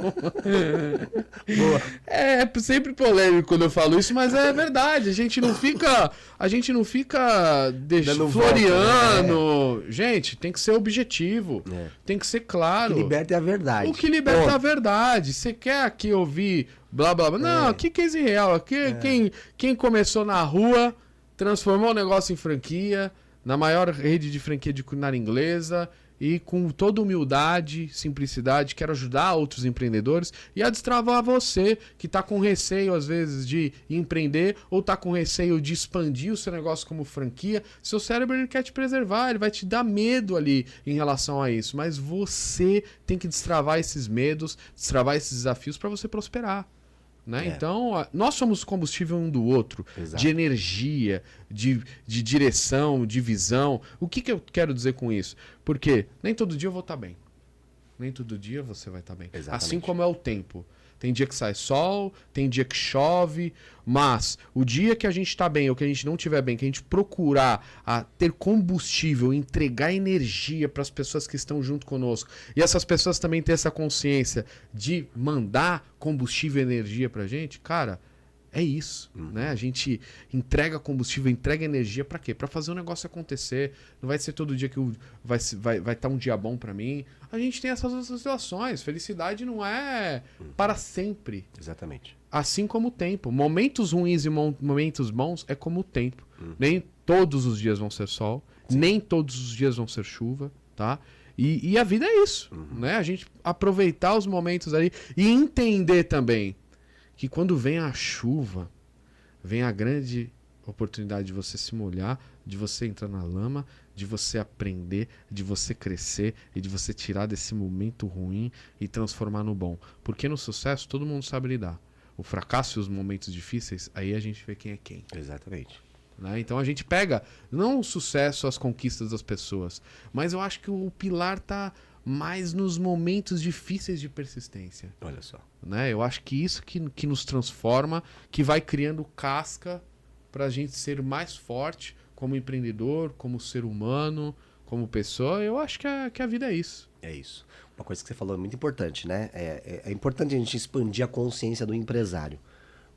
[SPEAKER 2] É sempre polêmico quando eu falo isso, mas é verdade. A gente não fica floreando. Né? Gente, tem que ser objetivo. Tem que ser claro.
[SPEAKER 1] O que liberta é a verdade.
[SPEAKER 2] O que liberta é a verdade. Você quer aqui ouvir blá blá blá. Não, que case real. Aqui, quem começou na rua, transformou o negócio em franquia, na maior rede de franquia de culinária inglesa. E com toda humildade, simplicidade, quero ajudar outros empreendedores e a destravar você que está com receio, às vezes, de empreender ou está com receio de expandir o seu negócio como franquia. Seu cérebro ele quer te preservar, ele vai te dar medo ali em relação a isso. Mas você tem que destravar esses medos, destravar esses desafios para você prosperar. Né? Então, nós somos combustível um do outro, de energia, de direção, de visão. O que eu quero dizer com isso? Porque nem todo dia eu vou estar bem. Nem todo dia você vai estar bem. Exatamente. Assim como é o tempo. Tem dia que sai sol, tem dia que chove, mas o dia que a gente tá bem ou que a gente não tiver bem, que a gente procurar ter combustível, entregar energia para as pessoas que estão junto conosco, e essas pessoas também ter essa consciência de mandar combustível e energia pra gente, cara, é isso, né? A gente entrega combustível, entrega energia pra quê? Pra fazer o negócio acontecer. Não vai ser todo dia que vai estar um dia bom pra mim. A gente tem essas oscilações. Felicidade não é para sempre.
[SPEAKER 1] Exatamente.
[SPEAKER 2] Assim como o tempo. Momentos ruins e momentos bons é como o tempo. Nem todos os dias vão ser sol, nem todos os dias vão ser chuva, tá? E a vida é isso, né? A gente aproveitar os momentos ali e entender também que quando vem a chuva, vem a grande oportunidade de você se molhar, de você entrar na lama, de você aprender, de você crescer e de você tirar desse momento ruim e transformar no bom. Porque no sucesso todo mundo sabe lidar. O fracasso e os momentos difíceis, aí a gente vê quem é quem.
[SPEAKER 1] Exatamente.
[SPEAKER 2] Né? Então a gente pega não o sucesso, as conquistas das pessoas, mas eu acho que o pilar tá mais nos momentos difíceis de persistência.
[SPEAKER 1] Olha só.
[SPEAKER 2] Né? Eu acho que isso que nos transforma, que vai criando casca para a gente ser mais forte como empreendedor, como ser humano, como pessoa. Eu acho que a vida é isso.
[SPEAKER 1] É isso. Uma coisa que você falou é muito importante, né? É importante a gente expandir a consciência do empresário.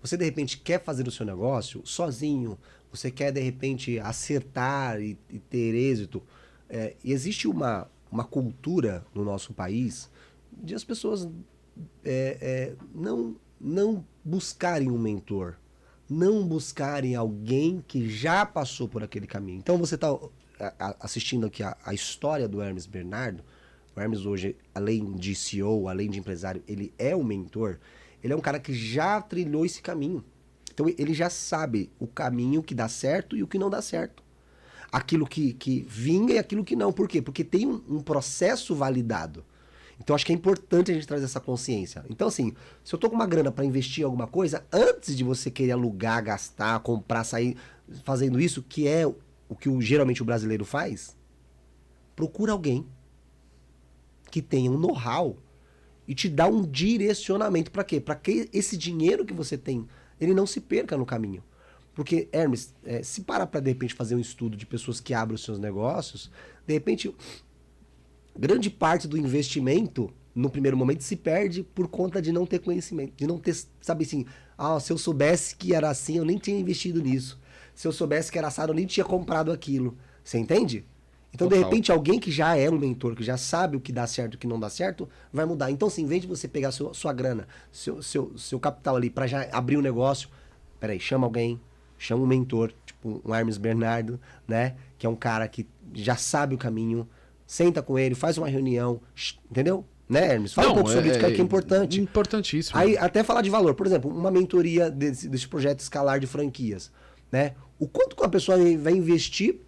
[SPEAKER 1] Você, de repente, quer fazer o seu negócio sozinho, você quer, de repente, acertar e ter êxito. E existe uma cultura no nosso país de as pessoas não buscarem um mentor, não buscarem alguém que já passou por aquele caminho. Então você está assistindo aqui a história do Hermes Bernardo. O Hermes hoje, além de CEO, além de empresário, ele é um mentor. Ele é um cara que já trilhou esse caminho. Então ele já sabe o caminho que dá certo e o que não dá certo. Aquilo que vinga e aquilo que não. Por quê? Porque tem um processo validado. Então acho que é importante a gente trazer essa consciência. Então assim, se eu tô com uma grana para investir em alguma coisa, antes de você querer alugar, gastar, comprar, sair fazendo isso, que é o que geralmente o brasileiro faz, procura alguém que tenha um know-how e te dá um direcionamento. Para quê? Para que esse dinheiro que você tem, ele não se perca no caminho. Porque, Hermes, se parar para de repente fazer um estudo de pessoas que abrem os seus negócios, de repente, grande parte do investimento, no primeiro momento, se perde por conta de não ter conhecimento, de não ter, sabe assim, se eu soubesse que era assim, eu nem tinha investido nisso. Se eu soubesse que era assado, eu nem tinha comprado aquilo. Você entende? Então,
[SPEAKER 2] Total.
[SPEAKER 1] de repente, alguém que já é um mentor, que já sabe o que dá certo e o que não dá certo, vai mudar. Então, assim, em vez de você pegar sua grana, seu capital ali para já abrir um negócio, peraí, chama alguém, chama um mentor, tipo um Hermes Bernardo, né? Que é um cara que já sabe o caminho, senta com ele, faz uma reunião, entendeu? Né, Hermes? Fala um pouco sobre isso, que é importante.
[SPEAKER 2] Importantíssimo.
[SPEAKER 1] Aí, até falar de valor. Por exemplo, uma mentoria desse projeto escalar de franquias, né? O quanto que uma pessoa vai investir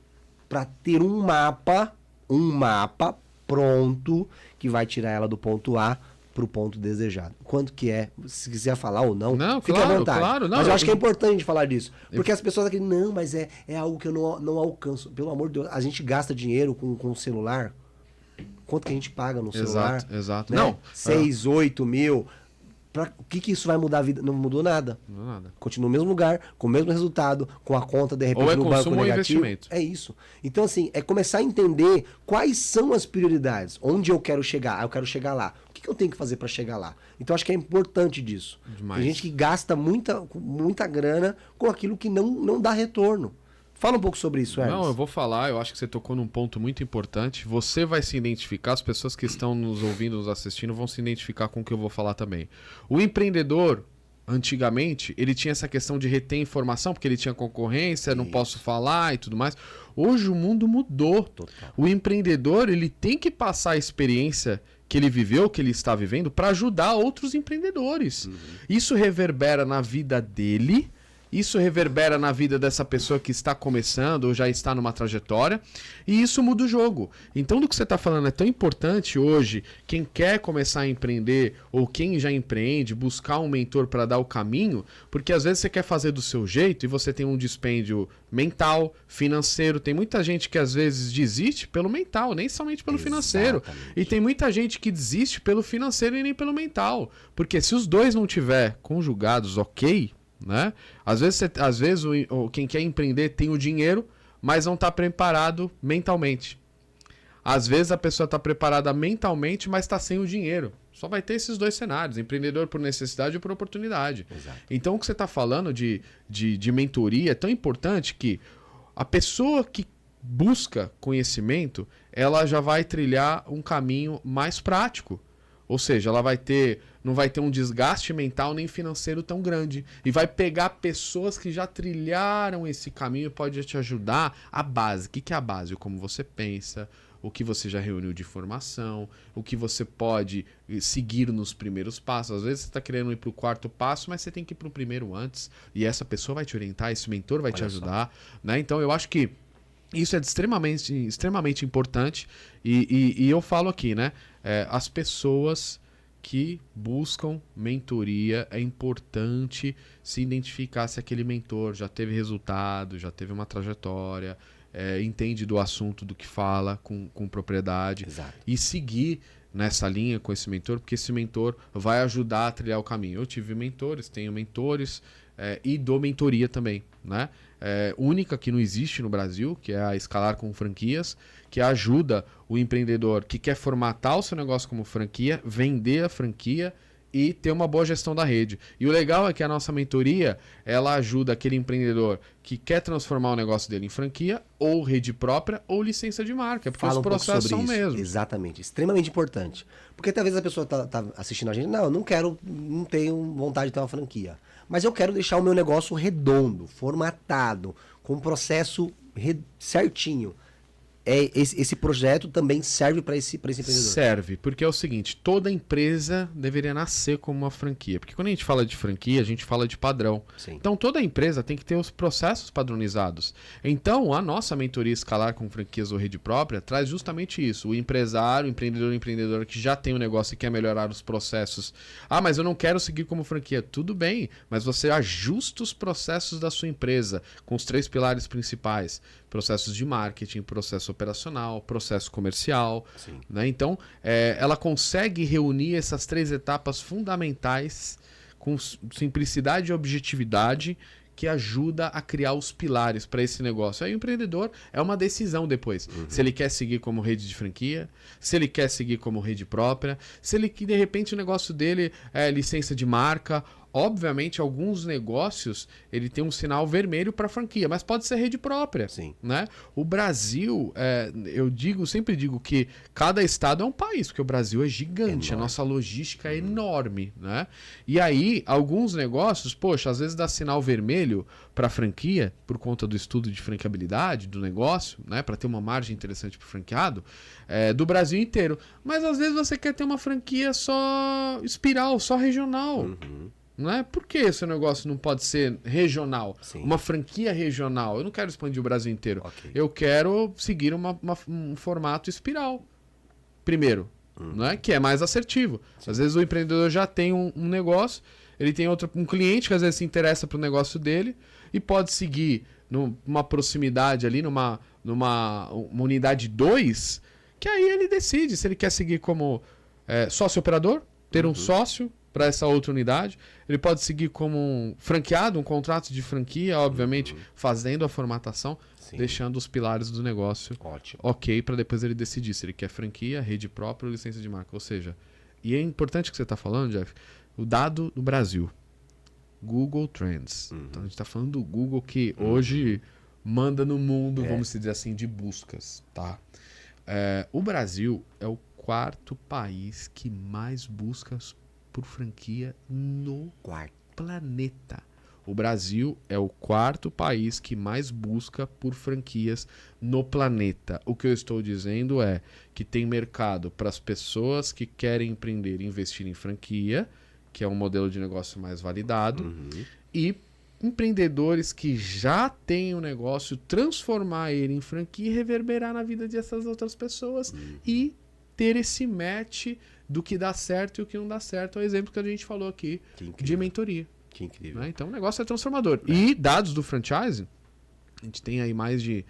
[SPEAKER 1] para ter um mapa pronto que vai tirar ela do ponto A para o ponto desejado. Quanto que é? Se quiser falar ou não, fica à vontade.
[SPEAKER 2] Claro, não,
[SPEAKER 1] mas eu acho que é importante a gente falar disso. Porque as pessoas aqui, não, mas é algo que eu não alcanço. Pelo amor de Deus, a gente gasta dinheiro com o celular. Quanto que a gente paga no celular?
[SPEAKER 2] Exato.
[SPEAKER 1] Né?
[SPEAKER 2] Não.
[SPEAKER 1] 6, 8 mil. O que isso vai mudar a vida? Não mudou nada.
[SPEAKER 2] Não é nada.
[SPEAKER 1] Continua no mesmo lugar, com o mesmo resultado, com a conta, de repente, no banco negativo.
[SPEAKER 2] Investimento.
[SPEAKER 1] É isso. Então, assim, é começar a entender quais são as prioridades. Onde eu quero chegar? Eu quero chegar lá. O que eu tenho que fazer para chegar lá? Então, acho que é importante disso.
[SPEAKER 2] Demais.
[SPEAKER 1] Tem gente que gasta muita grana com aquilo que não dá retorno. Fala um pouco sobre isso, Hermes.
[SPEAKER 2] Não, eu vou falar, eu acho que você tocou num ponto muito importante. Você vai se identificar, as pessoas que estão nos ouvindo, nos assistindo, vão se identificar com o que eu vou falar também. O empreendedor, antigamente, ele tinha essa questão de reter informação, porque ele tinha concorrência, não posso falar e tudo mais. Hoje o mundo mudou.
[SPEAKER 1] Total.
[SPEAKER 2] O empreendedor, ele tem que passar a experiência que ele viveu, que ele está vivendo, para ajudar outros empreendedores. Isso reverbera na vida dele Isso reverbera na vida dessa pessoa que está começando ou já está numa trajetória, e isso muda o jogo. Então, do que você está falando é tão importante hoje, quem quer começar a empreender ou quem já empreende, buscar um mentor para dar o caminho, porque às vezes você quer fazer do seu jeito e você tem um dispêndio mental, financeiro. Tem muita gente que às vezes desiste pelo mental, nem somente pelo financeiro. E tem muita gente que desiste pelo financeiro e nem pelo mental. Porque se os dois não tiver conjugados ok, né? Às vezes quem quer empreender tem o dinheiro, mas não está preparado mentalmente. Às vezes a pessoa está preparada mentalmente, mas está sem o dinheiro. Só vai ter esses dois cenários, empreendedor por necessidade e por oportunidade.
[SPEAKER 1] Exato.
[SPEAKER 2] Então o que você está falando de mentoria é tão importante que a pessoa que busca conhecimento, ela já vai trilhar um caminho mais prático. Ou seja, ela não vai ter um desgaste mental nem financeiro tão grande. E vai pegar pessoas que já trilharam esse caminho e pode te ajudar. A base. O que é a base? Como você pensa, o que você já reuniu de informação, o que você pode seguir nos primeiros passos. Às vezes você está querendo ir para o quarto passo, mas você tem que ir para o primeiro antes. E essa pessoa vai te orientar, esse mentor vai te ajudar. Né? Então eu acho que isso é extremamente importante. E eu falo aqui, né? As pessoas que buscam mentoria, é importante se identificar se aquele mentor já teve resultado, já teve uma trajetória, entende do assunto do que fala com propriedade.
[SPEAKER 1] Exato.
[SPEAKER 2] E seguir nessa linha com esse mentor, porque esse mentor vai ajudar a trilhar o caminho. Eu tive mentores, tenho mentores e dou mentoria também, né? Única que não existe no Brasil, que é a Escalar com Franquias, que ajuda o empreendedor que quer formatar o seu negócio como franquia, vender a franquia e ter uma boa gestão da rede. E o legal é que a nossa mentoria, ela ajuda aquele empreendedor que quer transformar o negócio dele em franquia, ou rede própria, ou licença de marca, porque os processos são mesmos.
[SPEAKER 1] Exatamente, extremamente importante. Porque talvez a pessoa tá assistindo a gente, não, eu não tenho vontade de ter uma franquia. Mas eu quero deixar o meu negócio redondo, formatado, com um processo certinho. Esse projeto também serve para esse empreendedor?
[SPEAKER 2] Serve, porque é o seguinte, toda empresa deveria nascer como uma franquia. Porque quando a gente fala de franquia, a gente fala de padrão.
[SPEAKER 1] Sim.
[SPEAKER 2] Então toda empresa tem que ter os processos padronizados. Então a nossa mentoria Escalar com Franquias ou Rede Própria traz justamente isso. O empresário, o empreendedor que já tem um negócio e quer melhorar os processos. Ah, mas eu não quero seguir como franquia. Tudo bem, mas você ajusta os processos da sua empresa com os 3 pilares principais. Processos de marketing, processo operacional, processo comercial. Né? Então, ela consegue reunir essas 3 etapas fundamentais com simplicidade e objetividade que ajuda a criar os pilares para esse negócio. Aí o empreendedor é uma decisão depois. Se ele quer seguir como rede de franquia, se ele quer seguir como rede própria, se ele que de repente o negócio dele é licença de marca. Obviamente, alguns negócios ele tem um sinal vermelho para franquia, mas pode ser rede própria.
[SPEAKER 1] Sim.
[SPEAKER 2] Né? O Brasil, sempre digo que cada estado é um país, porque o Brasil é gigante, a nossa logística é enorme. Né? E aí, alguns negócios, poxa, às vezes dá sinal vermelho para franquia, por conta do estudo de franqueabilidade do negócio, né? Para ter uma margem interessante para o franqueado, do Brasil inteiro. Mas às vezes você quer ter uma franquia só espiral, só regional. Não é? Por que esse negócio não pode ser regional?
[SPEAKER 1] Sim. Uma
[SPEAKER 2] franquia regional. Eu não quero expandir o Brasil inteiro.
[SPEAKER 1] Okay.
[SPEAKER 2] Eu quero seguir um formato espiral. Primeiro, não é? Que é mais assertivo. Sim. Às vezes o empreendedor já tem um negócio, ele tem um cliente que às vezes se interessa para o negócio dele e pode seguir numa proximidade ali, numa unidade 2, que aí ele decide se ele quer seguir como sócio operador, ter um sócio para essa outra unidade. Ele pode seguir como um franqueado, um contrato de franquia, obviamente, fazendo a formatação, deixando os pilares do negócio ok, para depois ele decidir se ele quer franquia, rede própria ou licença de marca. Ou seja, e é importante o que você está falando, Jeff, o dado do Brasil, Google Trends. Então a gente está falando do Google que hoje manda no mundo, vamos dizer assim, de buscas. Tá? O Brasil é o 4º país que mais busca por franquia no planeta. O Brasil é o 4º país que mais busca por franquias no planeta. O que eu estou dizendo é que tem mercado para as pessoas que querem empreender e investir em franquia, que é um modelo de negócio mais validado, e empreendedores que já têm o negócio, transformar ele em franquia e reverberar na vida dessas outras pessoas e ter esse match do que dá certo e o que não dá certo. É o exemplo que a gente falou aqui de mentoria.
[SPEAKER 1] Que incrível.
[SPEAKER 2] Né? Então o negócio é transformador. E dados do franchise, a gente tem aí mais de,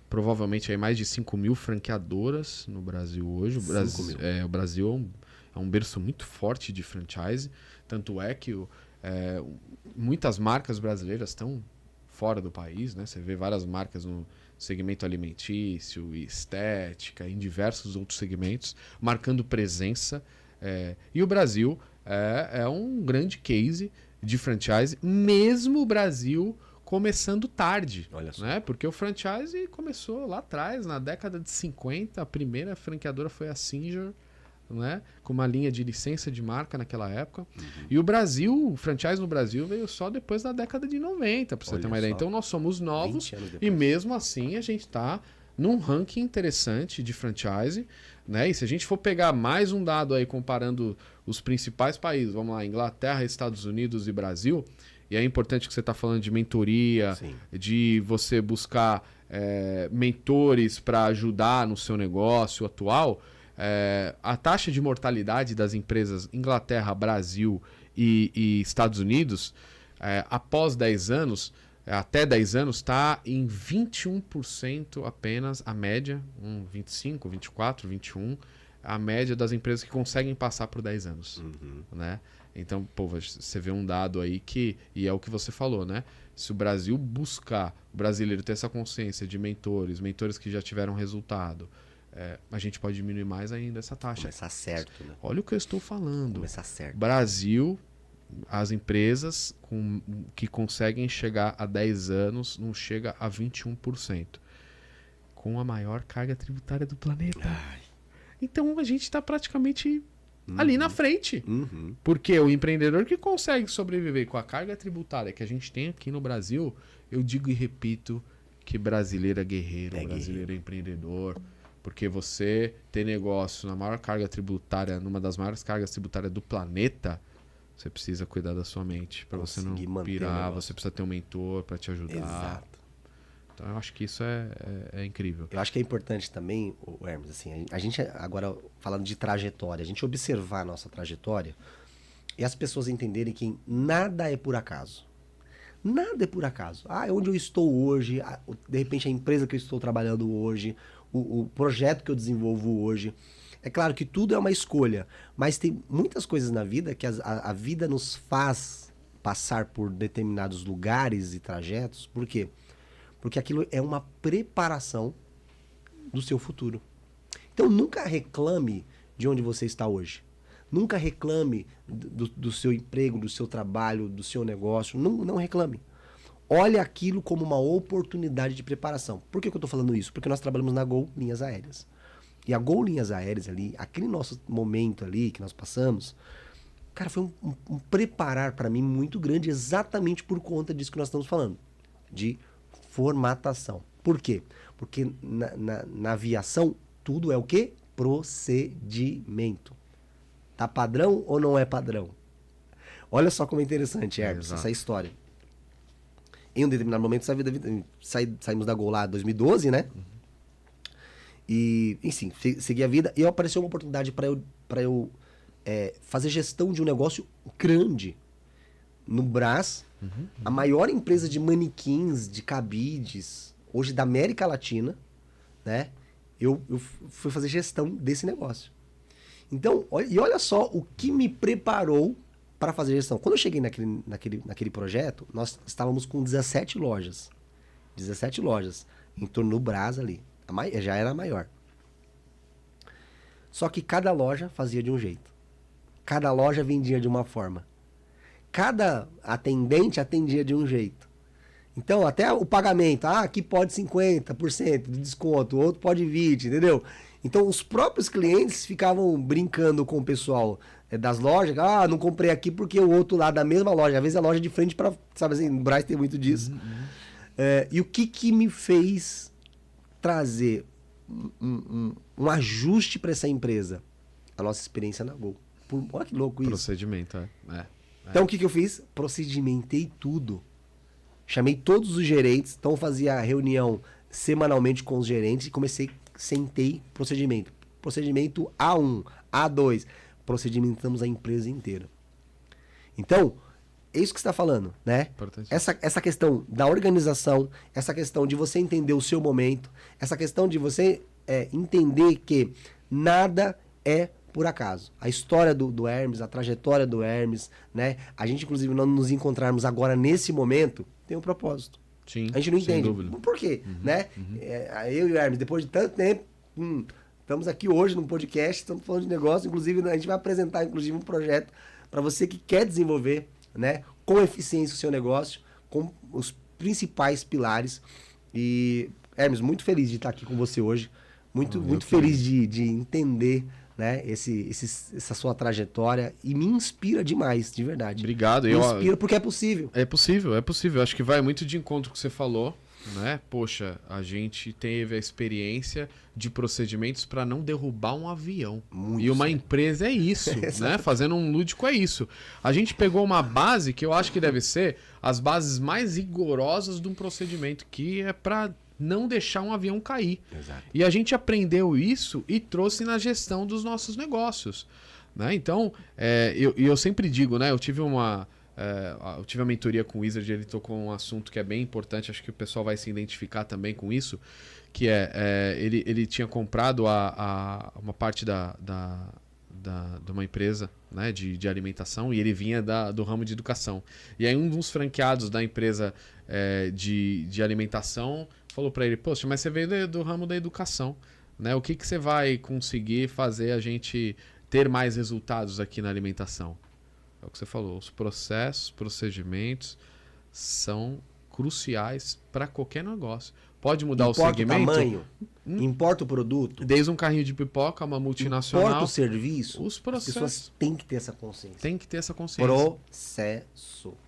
[SPEAKER 2] provavelmente aí mais de 5 mil franqueadoras no Brasil hoje. O Brasil é um berço muito forte de franchise. Tanto é que muitas marcas brasileiras estão fora do país, né? Você vê várias marcas no segmento alimentício, estética, em diversos outros segmentos, marcando presença. E o Brasil é um grande case de franchise, mesmo o Brasil começando tarde.
[SPEAKER 1] Olha só.
[SPEAKER 2] Né? Porque o franchise começou lá atrás, na década de 50, a primeira franqueadora foi a Singer, né? Com uma linha de licença de marca naquela época. E o franchise no Brasil veio só depois da década de 90, para você ter uma ideia. Então nós somos novos e mesmo assim a gente está num ranking interessante de franchise, né? E se a gente for pegar mais um dado aí comparando os principais países, vamos lá, Inglaterra, Estados Unidos e Brasil, e é importante que você está falando de mentoria, de você buscar mentores para ajudar no seu negócio atual. A taxa de mortalidade das empresas Inglaterra, Brasil e Estados Unidos, após 10 anos, até 10 anos, está em 21% apenas a média, 25, 24, 21%, a média das empresas que conseguem passar por 10 anos. Né? Então, pô, você vê um dado aí e é o que você falou, né? Se o Brasil buscar, o brasileiro ter essa consciência de mentores que já tiveram resultado, a gente pode diminuir mais ainda essa taxa.
[SPEAKER 1] Começar certo, né?
[SPEAKER 2] Olha o que eu estou falando.
[SPEAKER 1] Começar certo.
[SPEAKER 2] Brasil, as empresas que conseguem chegar a 10 anos não chega a 21%. Com a maior carga tributária do planeta. Então a gente está praticamente ali na frente. Porque o empreendedor que consegue sobreviver com a carga tributária que a gente tem aqui no Brasil, eu digo e repito que brasileiro é guerreiro, brasileiro é empreendedor. Porque você ter negócio na maior carga tributária, numa das maiores cargas tributárias do planeta, você precisa cuidar da sua mente para você não pirar, você precisa ter um mentor para te ajudar.
[SPEAKER 1] Exato.
[SPEAKER 2] Então eu acho que isso é incrível.
[SPEAKER 1] Eu acho que é importante também, Hermes, assim, a gente agora falando de trajetória, a gente observar a nossa trajetória e as pessoas entenderem que nada é por acaso. Nada é por acaso. Onde eu estou hoje, de repente a empresa que eu estou trabalhando hoje, o projeto que eu desenvolvo hoje. É claro que tudo é uma escolha, mas tem muitas coisas na vida que a vida nos faz passar por determinados lugares e trajetos. Por quê? Porque aquilo é uma preparação do seu futuro. Então nunca reclame de onde você está hoje. Nunca reclame do seu emprego, do seu trabalho, do seu negócio. Não reclame. Olhe aquilo como uma oportunidade de preparação. Por que eu estou falando isso? Porque nós trabalhamos na Gol Linhas Aéreas. E a Gol Linhas Aéreas ali, aquele nosso momento ali que nós passamos, cara, foi um preparar para mim muito grande exatamente por conta disso que nós estamos falando. De formatação. Por quê? Porque na aviação tudo é o quê? Procedimento. Tá padrão ou não é padrão? Olha só como é interessante, Hermes, essa história. Em um determinado momento, saímos da Gol lá em 2012, né? E, enfim, segui a vida. E apareceu uma oportunidade para eu fazer gestão de um negócio grande. No Brás, a maior empresa de manequins, de cabides, hoje da América Latina, né? Eu fui fazer gestão desse negócio. Então, olha só o que me preparou para fazer gestão. Quando eu cheguei naquele projeto, nós estávamos com 17 lojas. 17 lojas em torno do Brás ali. Já era a maior. Só que cada loja fazia de um jeito. Cada loja vendia de uma forma. Cada atendente atendia de um jeito. Então, até o pagamento. Aqui pode 50% de desconto, outro pode 20%, entendeu? Então, os próprios clientes ficavam brincando com o pessoal das lojas. Não comprei aqui porque o outro lá da mesma loja. Às vezes a loja de frente para... Sabe assim, no Brás tem muito disso. E o que me fez trazer um ajuste para essa empresa? A nossa experiência na Gol. Olha que louco isso.
[SPEAKER 2] Procedimento,
[SPEAKER 1] Então, o que eu fiz? Procedimentei tudo. Chamei todos os gerentes, então fazia reunião semanalmente com os gerentes e sentei procedimento. Procedimento A1, A2. Procedimentamos a empresa inteira. Então, é isso que você está falando, né? Essa questão da organização, essa questão de você entender o seu momento, essa questão de você entender que nada é por acaso. A história do Hermes, a trajetória do Hermes, né? A gente, inclusive, não nos encontrarmos agora nesse momento, tem um propósito.
[SPEAKER 2] Sim,
[SPEAKER 1] a gente não entende.
[SPEAKER 2] Dúvida.
[SPEAKER 1] Por quê? Né? Eu e o Hermes, depois de tanto tempo, estamos aqui hoje num podcast, estamos falando de negócio, inclusive a gente vai apresentar um projeto para você que quer desenvolver, né, com eficiência o seu negócio, com os principais pilares. E, Hermes, muito feliz de estar aqui com você hoje, muito feliz de entender, né, essa sua trajetória, e me inspira demais, de verdade.
[SPEAKER 2] Obrigado.
[SPEAKER 1] Me inspira porque é possível.
[SPEAKER 2] É possível. Acho que vai muito de encontro com o que você falou, né? Poxa, a gente teve a experiência de procedimentos para não derrubar um avião. E uma empresa é isso, né? Fazendo um lúdico é isso. A gente pegou uma base que eu acho que deve ser as bases mais rigorosas de um procedimento, que é para não deixar um avião cair.
[SPEAKER 1] Exato.
[SPEAKER 2] E a gente aprendeu isso e trouxe na gestão dos nossos negócios, né? Então, eu sempre digo, né? Eu tive a mentoria com o Wizard, ele tocou um assunto que é bem importante, acho que o pessoal vai se identificar também com isso, que ele tinha comprado uma parte de uma empresa, né, de alimentação, e ele vinha do ramo de educação. E aí um dos franqueados da empresa de alimentação falou para ele: poxa, mas você veio do ramo da educação, né? O que você vai conseguir fazer a gente ter mais resultados aqui na alimentação? É o que você falou, os procedimentos são cruciais para qualquer negócio. Pode mudar o segmento.
[SPEAKER 1] Importa o tamanho, importa o produto.
[SPEAKER 2] Desde um carrinho de pipoca, uma multinacional.
[SPEAKER 1] Importa o serviço.
[SPEAKER 2] Os processos.
[SPEAKER 1] As pessoas têm que ter essa consciência.
[SPEAKER 2] Tem que ter essa consciência.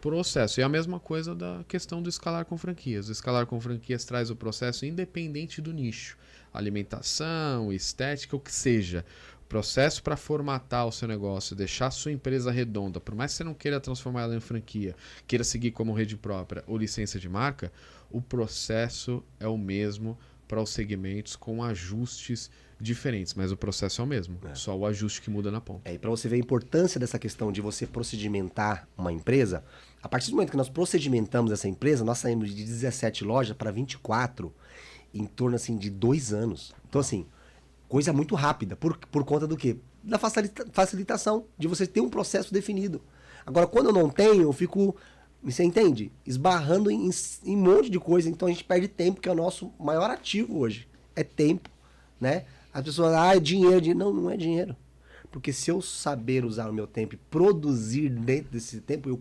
[SPEAKER 1] Processo.
[SPEAKER 2] E a mesma coisa da questão do escalar com franquias. O escalar com franquias traz o processo independente do nicho. Alimentação, estética, o que seja. Processo para formatar o seu negócio, deixar a sua empresa redonda, por mais que você não queira transformar ela em franquia, queira seguir como rede própria ou licença de marca, o processo é o mesmo para os segmentos, com ajustes diferentes, mas o processo é o mesmo, só o ajuste que muda na ponta.
[SPEAKER 1] E para você ver a importância dessa questão de você procedimentar uma empresa, a partir do momento que nós procedimentamos essa empresa, nós saímos de 17 lojas para 24 em torno assim, de 2 anos. Então, assim, coisa muito rápida. Por conta do quê? Da facilitação, de você ter um processo definido. Agora, quando eu não tenho, eu fico, você entende? Esbarrando em um monte de coisa. Então, a gente perde tempo, que é o nosso maior ativo hoje. É tempo, né? As pessoas, é dinheiro. Não é dinheiro. Porque se eu saber usar o meu tempo e produzir dentro desse tempo,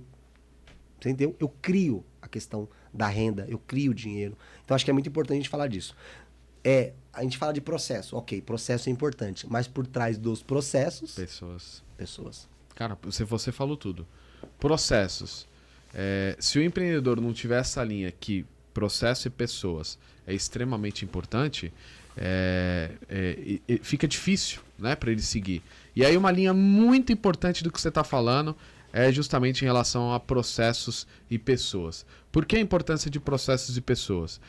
[SPEAKER 1] você entendeu? Eu crio a questão da renda, eu crio dinheiro. Então, acho que é muito importante a gente falar disso. A gente fala de processo. Ok, processo é importante. Mas por trás dos processos... Pessoas.
[SPEAKER 2] Cara, você falou tudo. Processos. Se o empreendedor não tiver essa linha que processo e pessoas é extremamente importante, fica difícil, né, para ele seguir. E aí uma linha muito importante do que você está falando é justamente em relação a processos e pessoas. Por que a importância de processos e pessoas?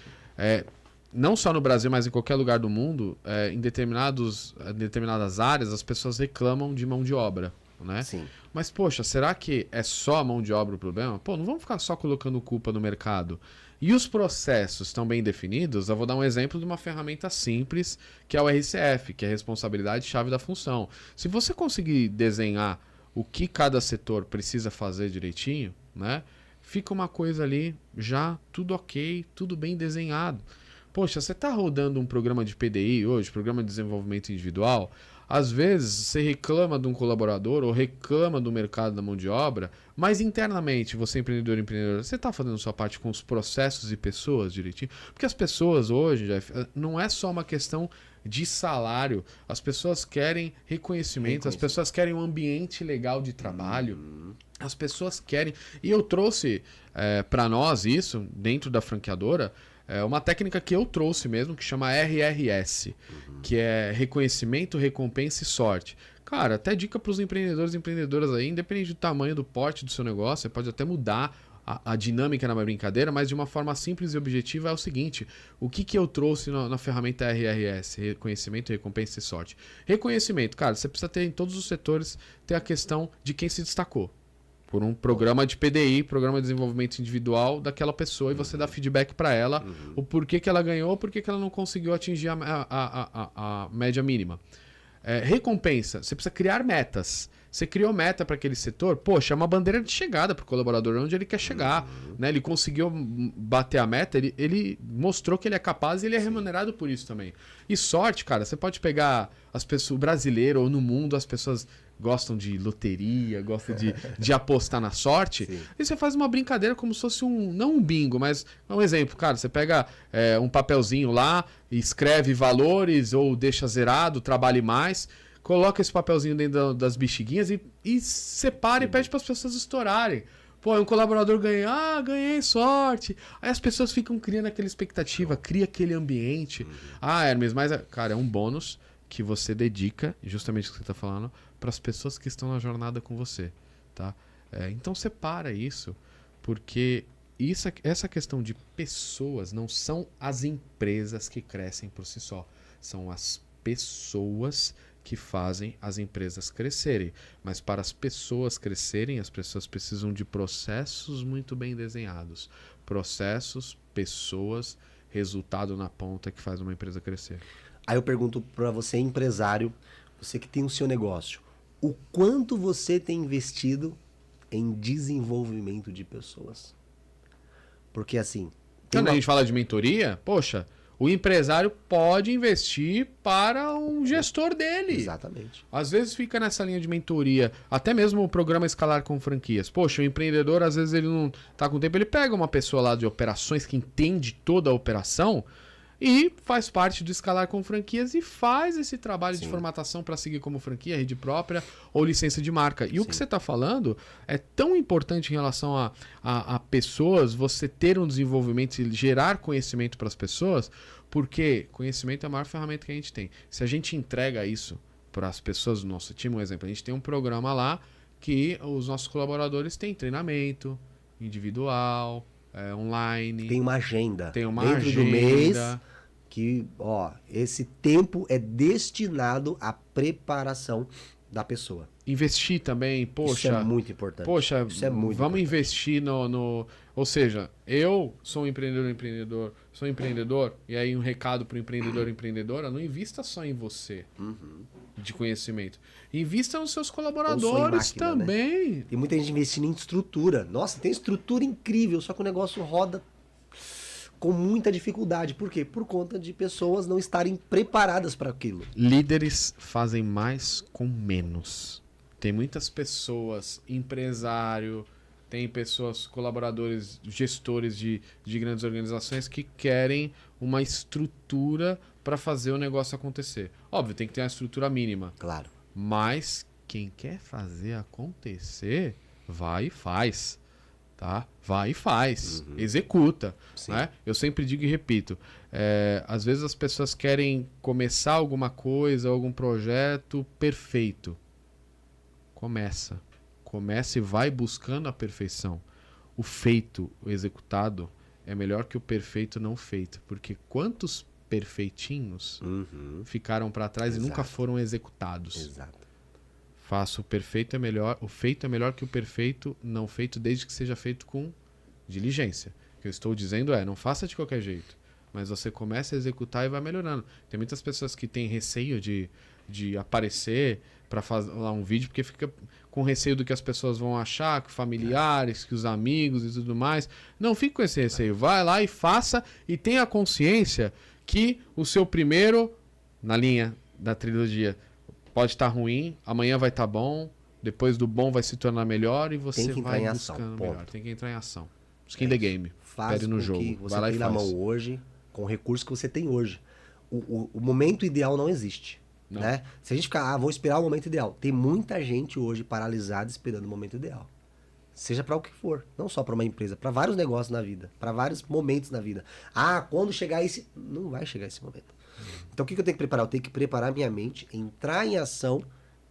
[SPEAKER 2] Não só no Brasil, mas em qualquer lugar do mundo, em determinadas áreas, as pessoas reclamam de mão de obra, né?
[SPEAKER 1] Sim.
[SPEAKER 2] Mas, poxa, será que é só a mão de obra o problema? Pô, não vamos ficar só colocando culpa no mercado. E os processos estão bem definidos? Eu vou dar um exemplo de uma ferramenta simples, que é o RCF, que é a responsabilidade-chave da função. Se você conseguir desenhar o que cada setor precisa fazer direitinho, né? Fica uma coisa ali já tudo ok, tudo bem desenhado. Poxa, você está rodando um programa de PDI hoje, programa de desenvolvimento individual, às vezes você reclama de um colaborador ou reclama do mercado da mão de obra, mas internamente, você empreendedor, você está fazendo sua parte com os processos e pessoas direitinho? Porque as pessoas hoje, Jeff, não é só uma questão de salário, as pessoas querem reconhecimento, as pessoas querem um ambiente legal de trabalho, as pessoas querem... E eu trouxe para nós isso, dentro da franqueadora, uma técnica que eu trouxe mesmo, que chama RRS, que é reconhecimento, recompensa e sorte. Cara, até dica para os empreendedores e empreendedoras aí, independente do tamanho, do porte do seu negócio, você pode até mudar a dinâmica na brincadeira, mas de uma forma simples e objetiva é o seguinte: o que eu trouxe na ferramenta RRS? Reconhecimento, recompensa e sorte. Reconhecimento, cara, você precisa ter em todos os setores, ter a questão de quem se destacou por um programa de PDI, Programa de Desenvolvimento Individual daquela pessoa, e você dá feedback para ela, o porquê que ela ganhou, porquê que ela não conseguiu atingir a média mínima. Recompensa, você precisa criar metas. Você criou meta para aquele setor, poxa, é uma bandeira de chegada para o colaborador, onde ele quer chegar. Né? Ele conseguiu bater a meta, ele mostrou que ele é capaz e ele é remunerado por isso também. E sorte, cara, você pode pegar as pessoas, o brasileiro ou no mundo, as pessoas gostam de loteria, gostam de apostar na sorte. Sim. E você faz uma brincadeira como se fosse não um bingo, mas um exemplo, cara, você pega um papelzinho lá, escreve valores ou deixa zerado, trabalhe mais, coloca esse papelzinho dentro das bexiguinhas e separa e pede para as pessoas estourarem. Pô, um colaborador ganha, ganhei sorte. Aí as pessoas ficam criando aquela expectativa, cria aquele ambiente. Hermes, mas, cara, é um bônus que você dedica, justamente o que você está falando, para as pessoas que estão na jornada com você, tá? Então separa isso, porque essa questão de pessoas não são as empresas que crescem por si só, são as pessoas que fazem as empresas crescerem. Mas para as pessoas crescerem, as pessoas precisam de processos muito bem desenhados. Processos, pessoas, resultado na ponta que faz uma empresa crescer.
[SPEAKER 1] Aí eu pergunto para você, empresário, você que tem o seu negócio, o quanto você tem investido em desenvolvimento de pessoas? Porque assim...
[SPEAKER 2] Quando a gente fala de mentoria, poxa, o empresário pode investir para um gestor dele.
[SPEAKER 1] Exatamente.
[SPEAKER 2] Às vezes fica nessa linha de mentoria, até mesmo o programa Escalar com Franquias. Poxa, o empreendedor, às vezes ele não está com tempo, ele pega uma pessoa lá de operações que entende toda a operação e faz parte do Escalar com Franquias e faz esse trabalho de formatação para seguir como franquia, rede própria ou licença de marca. E o que você está falando é tão importante em relação a pessoas, você ter um desenvolvimento e gerar conhecimento para as pessoas, porque conhecimento é a maior ferramenta que a gente tem. Se a gente entrega isso para as pessoas do nosso time, um exemplo, a gente tem um programa lá que os nossos colaboradores têm treinamento individual, online.
[SPEAKER 1] Tem uma agenda.
[SPEAKER 2] Tem uma
[SPEAKER 1] dentro
[SPEAKER 2] agenda.
[SPEAKER 1] Do mês que, esse tempo é destinado à preparação da pessoa.
[SPEAKER 2] Investir também, poxa...
[SPEAKER 1] Isso é muito importante.
[SPEAKER 2] Poxa,
[SPEAKER 1] isso é muito
[SPEAKER 2] vamos
[SPEAKER 1] importante.
[SPEAKER 2] investir no... Ou seja, eu sou um sou empreendedor, e aí um recado para o empreendedora, não invista só em você, de conhecimento. Invista nos seus colaboradores máquina, também.
[SPEAKER 1] Né? Tem muita gente investindo em estrutura. Nossa, tem estrutura incrível, só que o negócio roda com muita dificuldade. Por quê? Por conta de pessoas não estarem preparadas para aquilo.
[SPEAKER 2] Líderes fazem mais com menos. Tem muitas pessoas, empresário, tem pessoas, colaboradores, gestores de grandes organizações que querem uma estrutura para fazer o negócio acontecer. Óbvio, tem que ter uma estrutura mínima.
[SPEAKER 1] Claro.
[SPEAKER 2] Mas quem quer fazer acontecer, vai e faz. Tá? Vai e faz, executa. Né? Eu sempre digo e repito, às vezes as pessoas querem começar alguma coisa, algum projeto perfeito. Começa e vai buscando a perfeição. O feito, o executado, é melhor que o perfeito não feito, porque quantos perfeitinhos ficaram para trás e nunca foram executados.
[SPEAKER 1] Exato.
[SPEAKER 2] Faço o perfeito é melhor, o feito é melhor que o perfeito não feito, desde que seja feito com diligência. O que eu estou dizendo não faça de qualquer jeito, mas você começa a executar e vai melhorando. Tem muitas pessoas que têm receio de aparecer para fazer lá um vídeo, porque fica com receio do que as pessoas vão achar, que familiares, que os amigos e tudo mais. Não fique com esse receio, vai lá e faça, e tenha consciência que o seu primeiro, na linha da trilogia, pode estar ruim, amanhã vai estar bom, depois do bom vai se tornar melhor e você vai buscando melhor. Tem que entrar em ação. Skin the game.
[SPEAKER 1] Faz no jogo. Que você tem na mão hoje, com o recurso que você tem hoje. O momento ideal não existe. Não. Né? Se a gente ficar, vou esperar o momento ideal. Tem muita gente hoje paralisada esperando o momento ideal. Seja para o que for. Não só para uma empresa, para vários negócios na vida, para vários momentos na vida. Quando chegar esse... Não vai chegar esse momento. Então o que eu tenho que preparar? Eu tenho que preparar minha mente, entrar em ação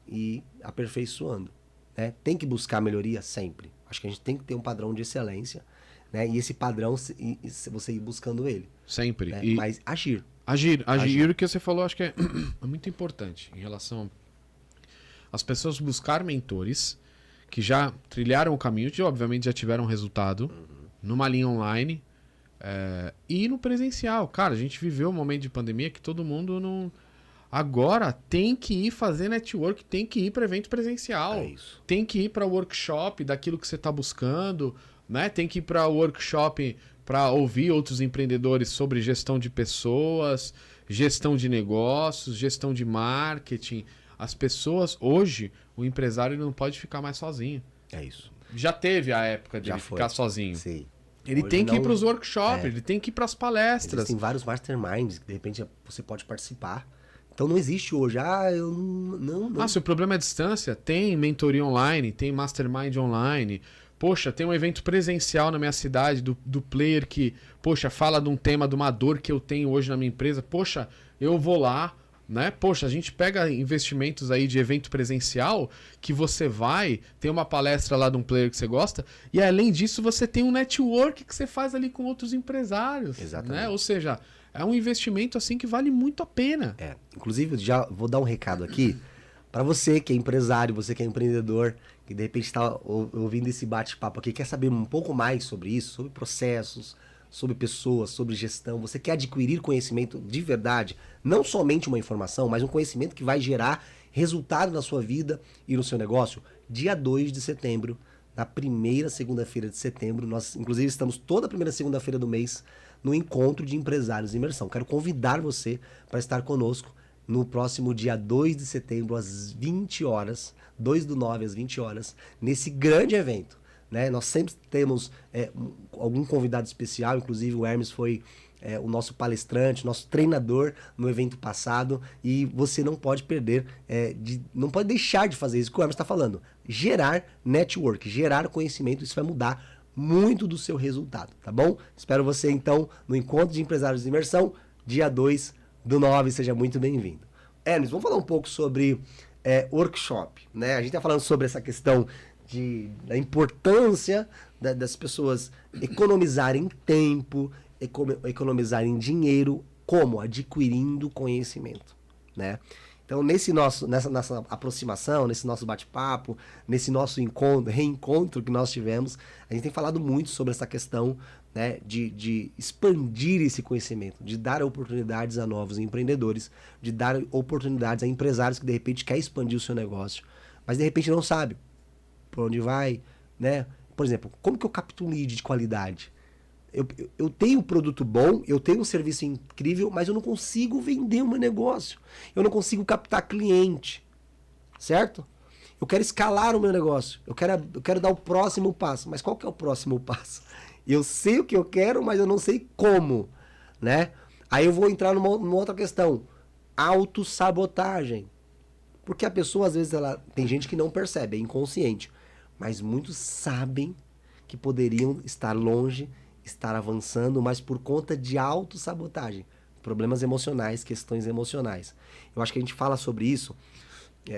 [SPEAKER 1] e aperfeiçoando. né? Tem que buscar melhoria sempre. Acho que a gente tem que ter um padrão de excelência, né? E esse padrão, você ir buscando ele.
[SPEAKER 2] Sempre.
[SPEAKER 1] Né?
[SPEAKER 2] E
[SPEAKER 1] mas agir.
[SPEAKER 2] Agir, o que você falou, acho que é muito importante em relação às pessoas buscar mentores que já trilharam o caminho, que obviamente já tiveram resultado numa linha online e no presencial. Cara, a gente viveu um momento de pandemia que todo mundo não... Agora tem que ir fazer network, tem que ir para evento presencial.
[SPEAKER 1] É isso.
[SPEAKER 2] Tem que ir para workshop daquilo que você está buscando, né? Tem que ir para workshop para ouvir outros empreendedores sobre gestão de pessoas, gestão de negócios, gestão de marketing. As pessoas, hoje, o empresário não pode ficar mais sozinho.
[SPEAKER 1] É isso.
[SPEAKER 2] Já teve a época de ele ficar sozinho.
[SPEAKER 1] Sim.
[SPEAKER 2] Ele
[SPEAKER 1] Hoje
[SPEAKER 2] tem que ir
[SPEAKER 1] não-
[SPEAKER 2] para os workshops, ele tem que ir para as palestras.
[SPEAKER 1] Existem vários masterminds que de repente você pode participar. Então não existe hoje. Eu não.
[SPEAKER 2] Ah, se o problema é a distância, tem mentoria online, tem mastermind online. Poxa, tem um evento presencial na minha cidade do player que, poxa, fala de um tema, de uma dor que eu tenho hoje na minha empresa. Poxa, eu vou lá, né? Poxa, a gente pega investimentos aí de evento presencial que você vai, tem uma palestra lá de um player que você gosta, e além disso você tem um network que você faz ali com outros empresários.
[SPEAKER 1] Exatamente.
[SPEAKER 2] Né? Ou seja, é um investimento assim que vale muito a pena.
[SPEAKER 1] Inclusive, já vou dar um recado aqui para você que é empresário, você que é empreendedor, que de repente está ouvindo esse bate-papo aqui, quer saber um pouco mais sobre isso, sobre processos, sobre pessoas, sobre gestão. Você quer adquirir conhecimento de verdade, não somente uma informação, mas um conhecimento que vai gerar resultado na sua vida e no seu negócio? Dia 2 de setembro, na primeira segunda-feira de setembro, nós inclusive estamos toda a primeira segunda-feira do mês no encontro de empresários em imersão. Quero convidar você para estar conosco no próximo dia 2 de setembro, às 20 horas, 2/9 às 20 horas, nesse grande evento. Né? Nós sempre temos algum convidado especial, inclusive o Hermes foi o nosso palestrante, nosso treinador no evento passado, e você não pode perder, não pode deixar de fazer isso que o Hermes está falando. Gerar network, gerar conhecimento, isso vai mudar muito do seu resultado, tá bom? Espero você então no Encontro de Empresários de Imersão, dia 2/9, seja muito bem-vindo. Hermes, vamos falar um pouco sobre workshop, né? A gente está falando sobre essa questão da importância das pessoas economizarem tempo, economizarem dinheiro, como? Adquirindo conhecimento, né? Então, nessa nossa aproximação, nesse nosso bate-papo, nesse nosso reencontro que nós tivemos, a gente tem falado muito sobre essa questão, né, de expandir esse conhecimento, de dar oportunidades a novos empreendedores, de dar oportunidades a empresários que de repente querem expandir o seu negócio, mas de repente não sabe por onde vai, né? Por exemplo, como que eu capto um lead de qualidade? Eu tenho um produto bom, eu tenho um serviço incrível, mas eu não consigo vender o meu negócio. Eu não consigo captar cliente, certo? Eu quero escalar o meu negócio. Eu quero dar o próximo passo. Mas qual que é o próximo passo? Eu sei o que eu quero, mas eu não sei como, né? Aí eu vou entrar numa outra questão. Autossabotagem. Porque a pessoa, às vezes, tem gente que não percebe, é inconsciente. Mas muitos sabem que poderiam estar longe, estar avançando, mas por conta de autossabotagem. Problemas emocionais, questões emocionais. Eu acho que a gente fala sobre isso e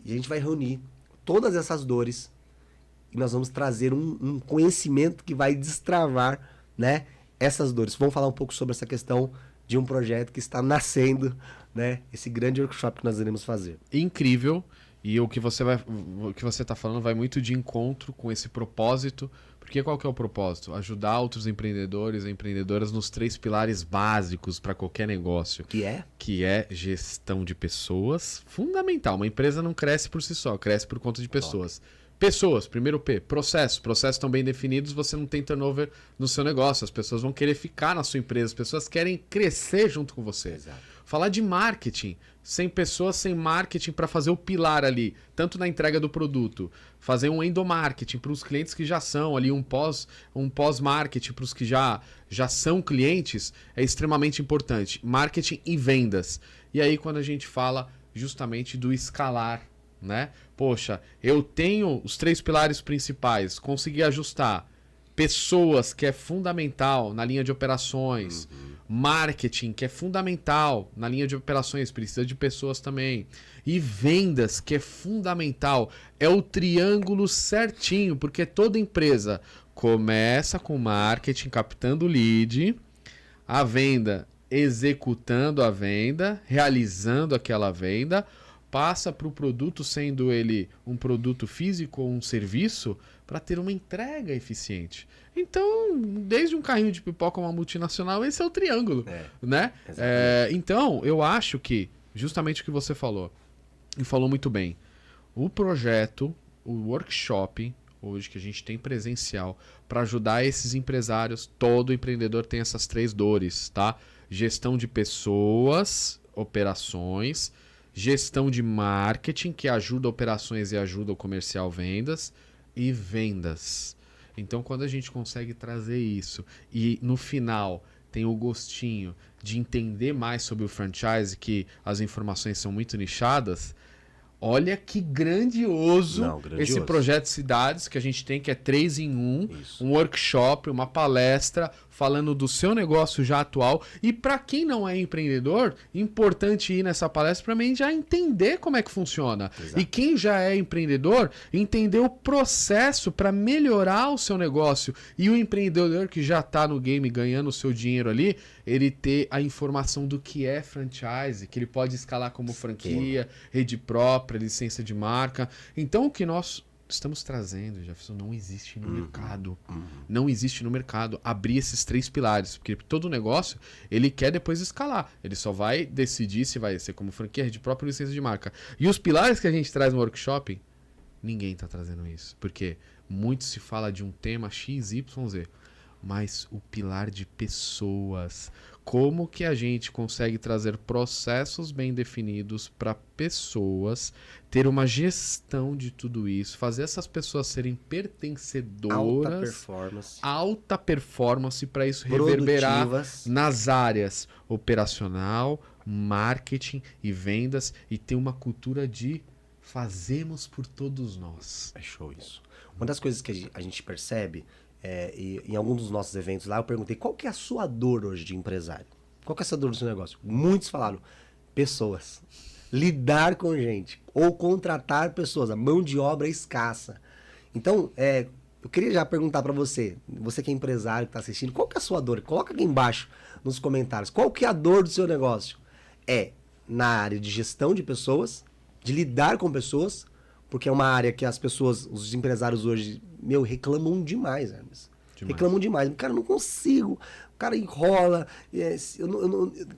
[SPEAKER 1] a gente vai reunir todas essas dores e nós vamos trazer um conhecimento que vai destravar, né, essas dores. Vamos falar um pouco sobre essa questão de um projeto que está nascendo, né, esse grande workshop que nós iremos fazer.
[SPEAKER 2] Incrível. E o que você está falando vai muito de encontro com esse propósito. Porque qual que é o propósito? Ajudar outros empreendedores e empreendedoras nos 3 pilares básicos para qualquer negócio. Que é gestão de pessoas. Fundamental. Uma empresa não cresce por si só, cresce por conta de pessoas. Pessoas, primeiro P. Processos. Processos estão bem definidos, você não tem turnover no seu negócio. As pessoas vão querer ficar na sua empresa. As pessoas querem crescer junto com você.
[SPEAKER 1] Exato.
[SPEAKER 2] Falar de marketing. Sem pessoas, sem marketing para fazer o pilar ali, tanto na entrega do produto, fazer um endomarketing para os clientes que já são ali, um pós-marketing para os que já são clientes, é extremamente importante. Marketing e vendas. E aí quando a gente fala justamente do escalar, né? Poxa, eu tenho os 3 pilares principais, consegui ajustar pessoas, que é fundamental na linha de operações, Marketing, que é fundamental na linha de operações, precisa de pessoas também. E vendas, que é fundamental. É o triângulo certinho, porque toda empresa começa com marketing, captando lead, a venda executando a venda, realizando aquela venda, passa para o produto, sendo ele um produto físico ou um serviço, para ter uma entrega eficiente. Então, desde um carrinho de pipoca a uma multinacional, esse é o triângulo, né? Então, eu acho que, justamente o que você falou, e falou muito bem, o projeto, o workshop, hoje que a gente tem presencial, para ajudar esses empresários, todo empreendedor tem essas 3 dores, tá? Gestão de pessoas, operações, gestão de marketing, que ajuda operações e ajuda o comercial vendas, e vendas. Então, quando a gente consegue trazer isso e no final tem o gostinho de entender mais sobre o franchise, que as informações são muito nichadas, olha que grandioso, esse projeto Cidades que a gente tem, que é 3 em 1, um workshop, uma palestra falando do seu negócio já atual. E para quem não é empreendedor, importante ir nessa palestra para mim já entender como é que funciona. Exato. E quem já é empreendedor, entender o processo para melhorar o seu negócio. E o empreendedor que já está no game ganhando o seu dinheiro ali, ele ter a informação do que é franchise, que ele pode escalar como franquia, rede própria, licença de marca. Então, o que nós estamos trazendo, Jefferson, não existe no mercado. Não existe no mercado abrir esses 3 pilares, porque todo negócio, ele quer depois escalar. Ele só vai decidir se vai ser como franquia, rede própria ou licença de marca. E os pilares que a gente traz no workshop, ninguém está trazendo isso. Porque muito se fala de um tema X, Y, Z. Mas o pilar de pessoas. Como que a gente consegue trazer processos bem definidos para pessoas, ter uma gestão de tudo isso, fazer essas pessoas serem pertencedoras, alta performance para isso reverberar nas áreas operacional, marketing e vendas, e ter uma cultura de fazemos por todos nós.
[SPEAKER 1] É show isso. Uma das coisas que a gente percebe, e em algum dos nossos eventos lá, eu perguntei qual que é a sua dor hoje de empresário? Qual que é essa dor do seu negócio? Muitos falaram, pessoas. Lidar com gente. Ou contratar pessoas. A mão de obra é escassa. Então, eu queria já perguntar para você que é empresário, que está assistindo, qual que é a sua dor? Coloca aqui embaixo nos comentários. Qual que é a dor do seu negócio? É na área de gestão de pessoas, de lidar com pessoas, porque é uma área que as pessoas, os empresários hoje, reclamam demais, Hermes. Reclamam demais. Cara, eu não consigo. O cara enrola.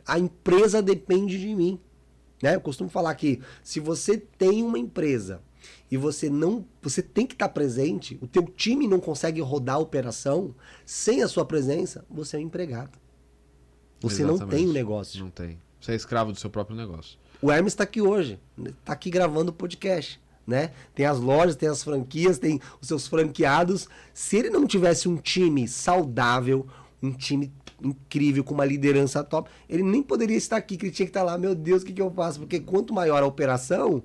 [SPEAKER 1] A empresa depende de mim. Né? Eu costumo falar que se você tem uma empresa e você tem que estar presente, o teu time não consegue rodar a operação sem a sua presença, você é um empregado. Você não tem um negócio.
[SPEAKER 2] Não tem. Você é escravo do seu próprio negócio.
[SPEAKER 1] O Hermes está aqui hoje. Está aqui gravando o podcast. Né? Tem as lojas, tem as franquias, tem os seus franqueados. Se ele não tivesse um time saudável, um time incrível, com uma liderança top, ele nem poderia estar aqui, que ele tinha que estar lá, meu Deus, o que eu faço? Porque quanto maior a operação,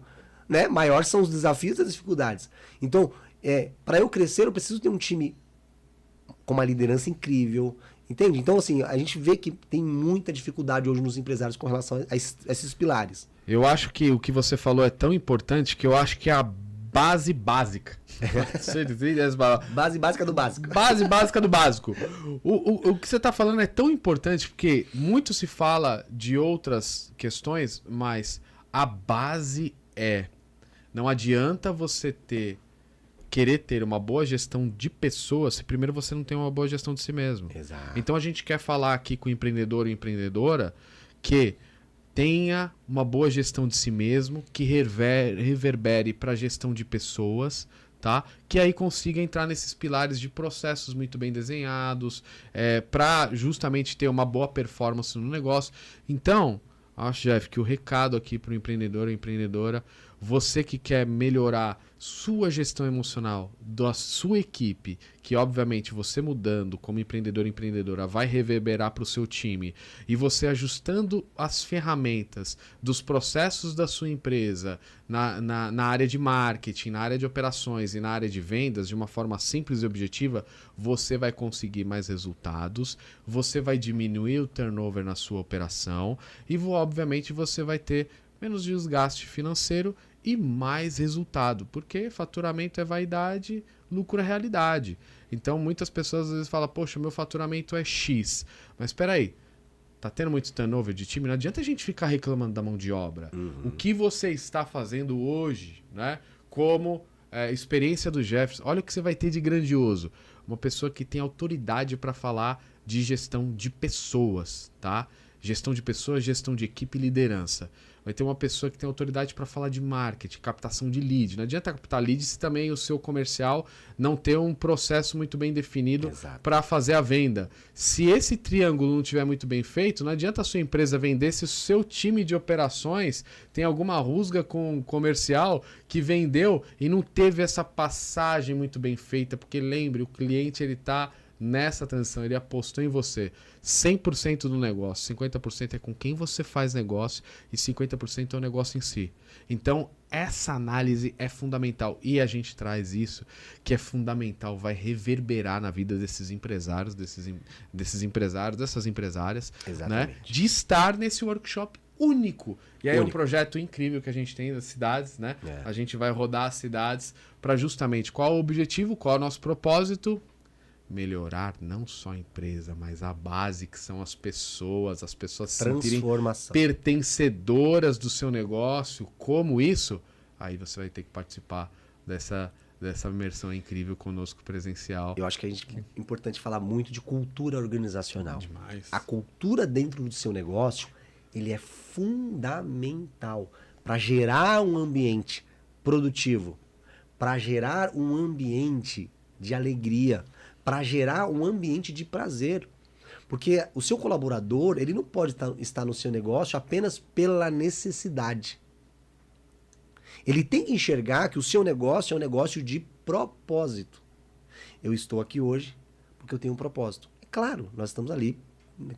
[SPEAKER 1] né, maior são os desafios e as dificuldades. Então, para eu crescer, eu preciso ter um time com uma liderança incrível, entende? Então, assim, a gente vê que tem muita dificuldade hoje nos empresários com relação a esses pilares.
[SPEAKER 2] Eu acho que o que você falou é tão importante que eu acho que é a base básica.
[SPEAKER 1] Base básica do básico.
[SPEAKER 2] Base básica do básico. O que você está falando é tão importante porque muito se fala de outras questões, mas a base não adianta você querer ter uma boa gestão de pessoas se primeiro você não tem uma boa gestão de si mesmo.
[SPEAKER 1] Exato.
[SPEAKER 2] Então a gente quer falar aqui com o empreendedor e empreendedora que tenha uma boa gestão de si mesmo, que reverbere para a gestão de pessoas, tá? Que aí consiga entrar nesses pilares de processos muito bem desenhados, para justamente ter uma boa performance no negócio. Então, acho, Jeff, que o recado aqui para o empreendedor e empreendedora, Você que quer melhorar sua gestão emocional, da sua equipe, que obviamente você mudando como empreendedor, empreendedora, vai reverberar para o seu time, e você ajustando as ferramentas dos processos da sua empresa na área de marketing, na área de operações e na área de vendas de uma forma simples e objetiva, você vai conseguir mais resultados, você vai diminuir o turnover na sua operação e obviamente você vai ter menos desgaste financeiro e mais resultado, porque faturamento é vaidade, lucro é realidade. Então muitas pessoas às vezes falam, poxa, meu faturamento é X, mas espera aí, tá tendo muito turnover de time, não adianta a gente ficar reclamando da mão de obra. O que você está fazendo hoje, né? Como experiência do Jefferson, olha o que você vai ter de grandioso. Uma pessoa que tem autoridade para falar de gestão de pessoas, tá? Gestão de pessoas, gestão de equipe e liderança. Vai ter uma pessoa que tem autoridade para falar de marketing, captação de lead. Não adianta captar lead se também o seu comercial não ter um processo muito bem definido para fazer a venda. Se esse triângulo não estiver muito bem feito, não adianta a sua empresa vender se o seu time de operações tem alguma rusga com o comercial que vendeu e não teve essa passagem muito bem feita. Porque lembre, o cliente ele está nessa transição, ele apostou em você. 100% do negócio, 50% é com quem você faz negócio e 50% é o negócio em si. Então, essa análise é fundamental e a gente traz isso, que é fundamental, vai reverberar na vida desses empresários, desses empresários, dessas empresárias, né? De estar nesse workshop único. E aí é um projeto incrível que a gente tem nas cidades, né? A gente vai rodar as cidades para justamente qual o objetivo, qual é o nosso propósito, melhorar não só a empresa, mas a base, que são as pessoas se sentirem pertencedoras do seu negócio. Como isso? Aí você vai ter que participar dessa imersão incrível conosco presencial.
[SPEAKER 1] Eu acho que é importante falar muito de cultura organizacional.
[SPEAKER 2] Demais.
[SPEAKER 1] A cultura dentro do seu negócio, ele é fundamental para gerar um ambiente produtivo, para gerar um ambiente de alegria, para gerar um ambiente de prazer. Porque o seu colaborador, ele não pode estar no seu negócio apenas pela necessidade. Ele tem que enxergar que o seu negócio é um negócio de propósito. Eu estou aqui hoje porque eu tenho um propósito. É claro, nós estamos ali,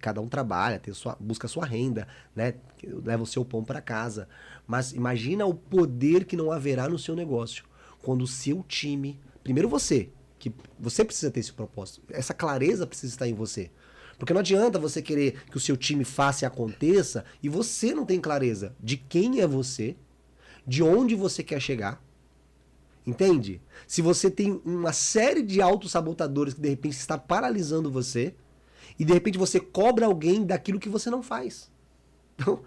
[SPEAKER 1] cada um trabalha, busca a sua renda, né? Leva o seu pão para casa. Mas imagina o poder que não haverá no seu negócio quando o seu time, primeiro você precisa ter esse propósito. Essa clareza precisa estar em você. Porque não adianta você querer que o seu time faça e aconteça e você não tem clareza de quem é você, de onde você quer chegar. Entende? Se você tem uma série de autossabotadores que de repente está paralisando você e de repente você cobra alguém daquilo que você não faz. Então,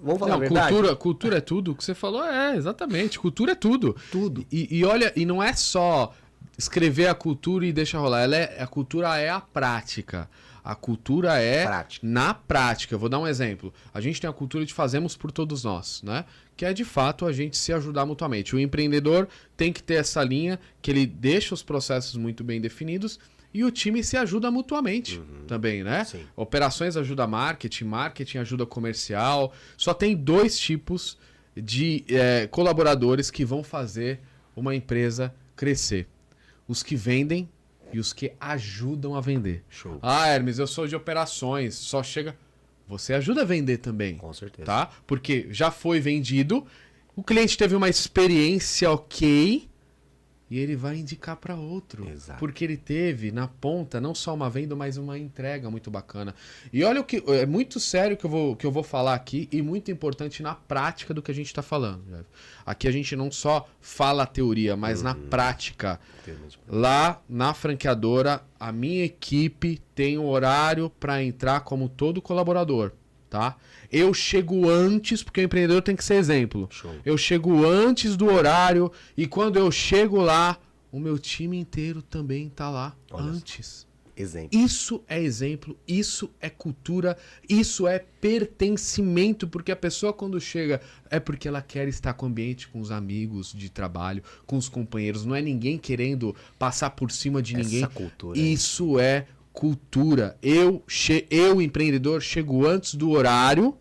[SPEAKER 1] vamos falar a verdade?
[SPEAKER 2] Cultura é tudo. O que você falou exatamente. Cultura é tudo.
[SPEAKER 1] Tudo.
[SPEAKER 2] E olha, e não é só escrever a cultura e deixar rolar. A cultura é a prática. A cultura é na prática. Eu vou dar um exemplo. A gente tem a cultura de fazemos por todos nós, né? Que é de fato a gente se ajudar mutuamente. O empreendedor tem que ter essa linha que ele deixa os processos muito bem definidos e o time se ajuda mutuamente também, né?
[SPEAKER 1] Sim.
[SPEAKER 2] Operações ajuda marketing ajuda comercial. Só tem 2 tipos de colaboradores que vão fazer uma empresa crescer. Os que vendem e os que ajudam a vender.
[SPEAKER 1] Show.
[SPEAKER 2] Ah, Hermes, eu sou de operações, só chega... Você ajuda a vender também.
[SPEAKER 1] Com certeza.
[SPEAKER 2] Tá? Porque já foi vendido, o cliente teve uma experiência ok e ele vai indicar para outro.
[SPEAKER 1] Exato.
[SPEAKER 2] Porque ele teve na ponta não só uma venda, mas uma entrega muito bacana. E olha o que é muito sério que eu vou falar aqui e muito importante na prática do que a gente está falando. Aqui a gente não só fala a teoria, mas na prática. Lá na franqueadora, a minha equipe tem um horário para entrar como todo colaborador. Tá? Eu chego antes, porque o empreendedor tem que ser exemplo.
[SPEAKER 1] Show.
[SPEAKER 2] Eu chego antes do horário e quando eu chego lá, o meu time inteiro também tá lá. Olha antes.
[SPEAKER 1] Exemplo.
[SPEAKER 2] Isso é exemplo, isso é cultura, isso é pertencimento, porque a pessoa quando chega é porque ela quer estar com o ambiente, com os amigos de trabalho, com os companheiros. Não é ninguém querendo passar por cima de ninguém.
[SPEAKER 1] Essa cultura.
[SPEAKER 2] Isso é cultura. Eu, empreendedor, chego antes do horário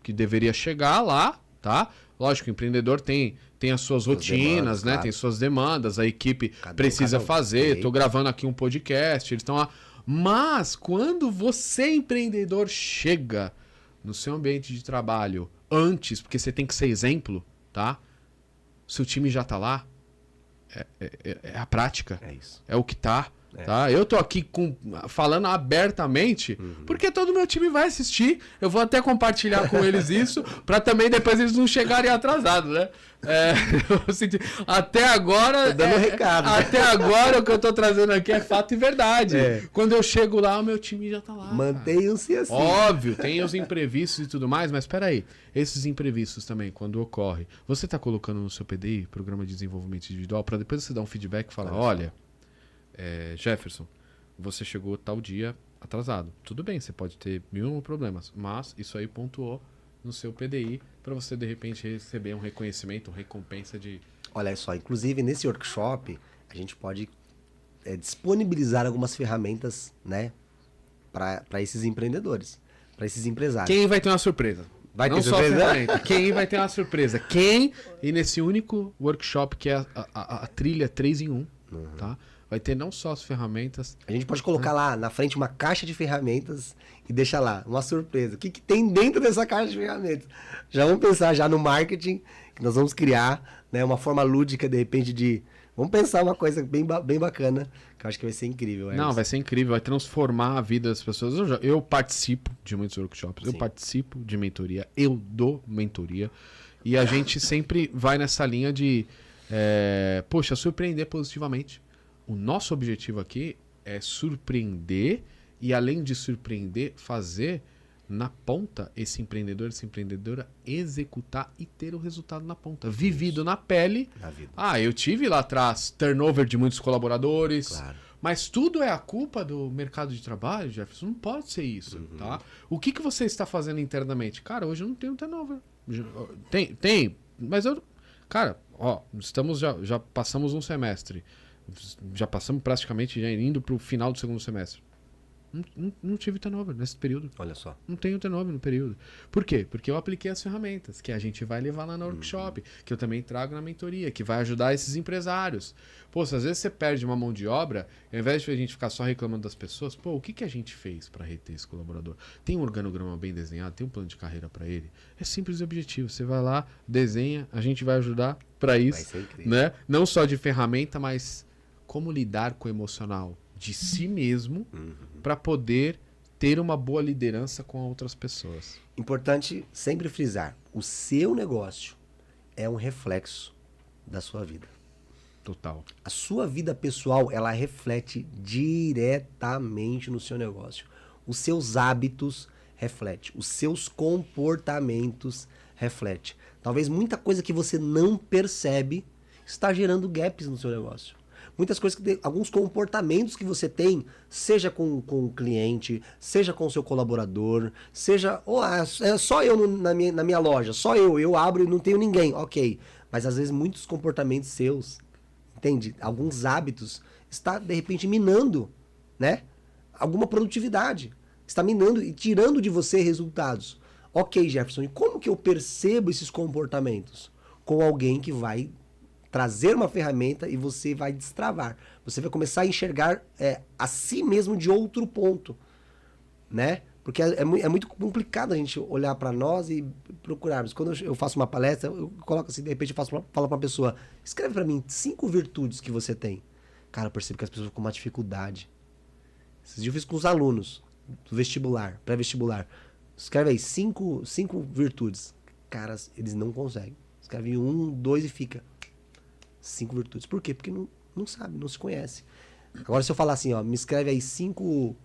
[SPEAKER 2] que deveria chegar lá, tá? Lógico, o empreendedor tem tem as suas rotinas,
[SPEAKER 1] demandas,
[SPEAKER 2] né?
[SPEAKER 1] claro.
[SPEAKER 2] Tem suas demandas, a equipe
[SPEAKER 1] Cada um,
[SPEAKER 2] precisa
[SPEAKER 1] cada um.
[SPEAKER 2] fazer.
[SPEAKER 1] Sim.
[SPEAKER 2] Tô gravando aqui um podcast, eles estão lá. Mas quando você, empreendedor, chega no seu ambiente de trabalho antes, porque você tem que ser exemplo, tá? Seu time já tá lá. É a prática.
[SPEAKER 1] É isso.
[SPEAKER 2] É o que tá. Tá? Eu tô aqui falando abertamente, porque todo o meu time vai assistir. Eu vou até compartilhar com eles isso, pra também depois eles não chegarem atrasados, né? Eu senti, até agora.
[SPEAKER 1] Tô dando recado.
[SPEAKER 2] Até agora o que eu tô trazendo aqui é fato e verdade.
[SPEAKER 1] É.
[SPEAKER 2] Quando eu chego lá, o meu time já tá lá.
[SPEAKER 1] Mantenham-se assim.
[SPEAKER 2] Óbvio, tem os imprevistos e tudo mais, mas peraí, esses imprevistos também, quando ocorre, você tá colocando no seu PDI, Programa de Desenvolvimento Individual, pra depois você dar um feedback e falar, olha, Jefferson, você chegou tal dia atrasado. Tudo bem, você pode ter mil problemas, mas isso aí pontuou no seu PDI para você de repente receber um reconhecimento, uma recompensa de...
[SPEAKER 1] Olha só, inclusive nesse workshop a gente pode disponibilizar algumas ferramentas, né, para esses empreendedores, para esses empresários.
[SPEAKER 2] Quem vai ter uma surpresa?
[SPEAKER 1] Vai
[SPEAKER 2] Não
[SPEAKER 1] ter
[SPEAKER 2] só
[SPEAKER 1] surpresa?
[SPEAKER 2] a ferramenta, quem vai ter uma surpresa? Quem? E nesse único workshop que é a trilha 3 em 1, tá? Vai ter não só as ferramentas...
[SPEAKER 1] A gente pode colocar lá na frente uma caixa de ferramentas e deixar lá uma surpresa. O que tem dentro dessa caixa de ferramentas? Já vamos pensar já no marketing, que nós vamos criar, né, uma forma lúdica, de repente, de... Vamos pensar uma coisa bem bacana, que eu acho que vai ser incrível.
[SPEAKER 2] Não, vai ser incrível, vai transformar a vida das pessoas. Eu participo de muitos workshops, eu
[SPEAKER 1] Sim.
[SPEAKER 2] participo de mentoria, eu dou mentoria. E a gente sempre vai nessa linha de, poxa, surpreender positivamente. O nosso objetivo aqui é surpreender e, além de surpreender, fazer na ponta esse empreendedor, essa empreendedora executar e ter o resultado na ponta. Vivido na pele.
[SPEAKER 1] Na vida.
[SPEAKER 2] Eu tive lá atrás turnover de muitos colaboradores.
[SPEAKER 1] Claro.
[SPEAKER 2] Mas tudo é a culpa do mercado de trabalho, Jefferson? Não pode ser isso, tá? O que você está fazendo internamente? Cara, hoje eu não tenho turnover. Tem, mas eu... Cara, já passamos um semestre. Já passamos praticamente já indo para o final do segundo semestre. Não tive turnover nesse período.
[SPEAKER 1] Olha só.
[SPEAKER 2] Não tenho turnover no período. Por quê? Porque eu apliquei as ferramentas que a gente vai levar lá no workshop, que eu também trago na mentoria, que vai ajudar esses empresários. Pô, se às vezes você perde uma mão de obra, ao invés de a gente ficar só reclamando das pessoas, pô, o que a gente fez para reter esse colaborador? Tem um organograma bem desenhado? Tem um plano de carreira para ele? É simples e objetivo. Você vai lá, desenha, a gente vai ajudar para isso.
[SPEAKER 1] Vai ser incrível.
[SPEAKER 2] Né? Não só de ferramenta, mas como lidar com o emocional de si mesmo para poder ter uma boa liderança com outras pessoas.
[SPEAKER 1] Importante sempre frisar, o seu negócio é um reflexo da sua vida.
[SPEAKER 2] Total.
[SPEAKER 1] A sua vida pessoal, ela reflete diretamente no seu negócio. Os seus hábitos refletem, os seus comportamentos refletem. Talvez muita coisa que você não percebe está gerando gaps no seu negócio. Muitas coisas, alguns comportamentos que você tem, seja com o cliente, seja com o seu colaborador, seja... é só eu na minha loja, só eu abro e não tenho ninguém. Ok, mas às vezes muitos comportamentos seus, entende? Alguns hábitos, está de repente minando, né? Alguma produtividade. Está minando e tirando de você resultados. Ok, Jefferson, e como que eu percebo esses comportamentos? Com alguém que vai trazer uma ferramenta e você vai destravar. Você vai começar a enxergar a si mesmo de outro ponto, né? Porque é muito complicado a gente olhar para nós e procurarmos. Quando eu faço uma palestra, eu coloco assim, de repente eu falo para uma pessoa, escreve para mim 5 virtudes que você tem. Cara, eu percebo que as pessoas ficam com uma dificuldade. Esses dias eu fiz com os alunos do vestibular, pré-vestibular. Escreve aí 5 virtudes. Caras, eles não conseguem. Escreve 1, 2 e fica 5 virtudes. Por quê? Porque não sabe, não se conhece. Agora, se eu falar assim, ó, me escreve aí 5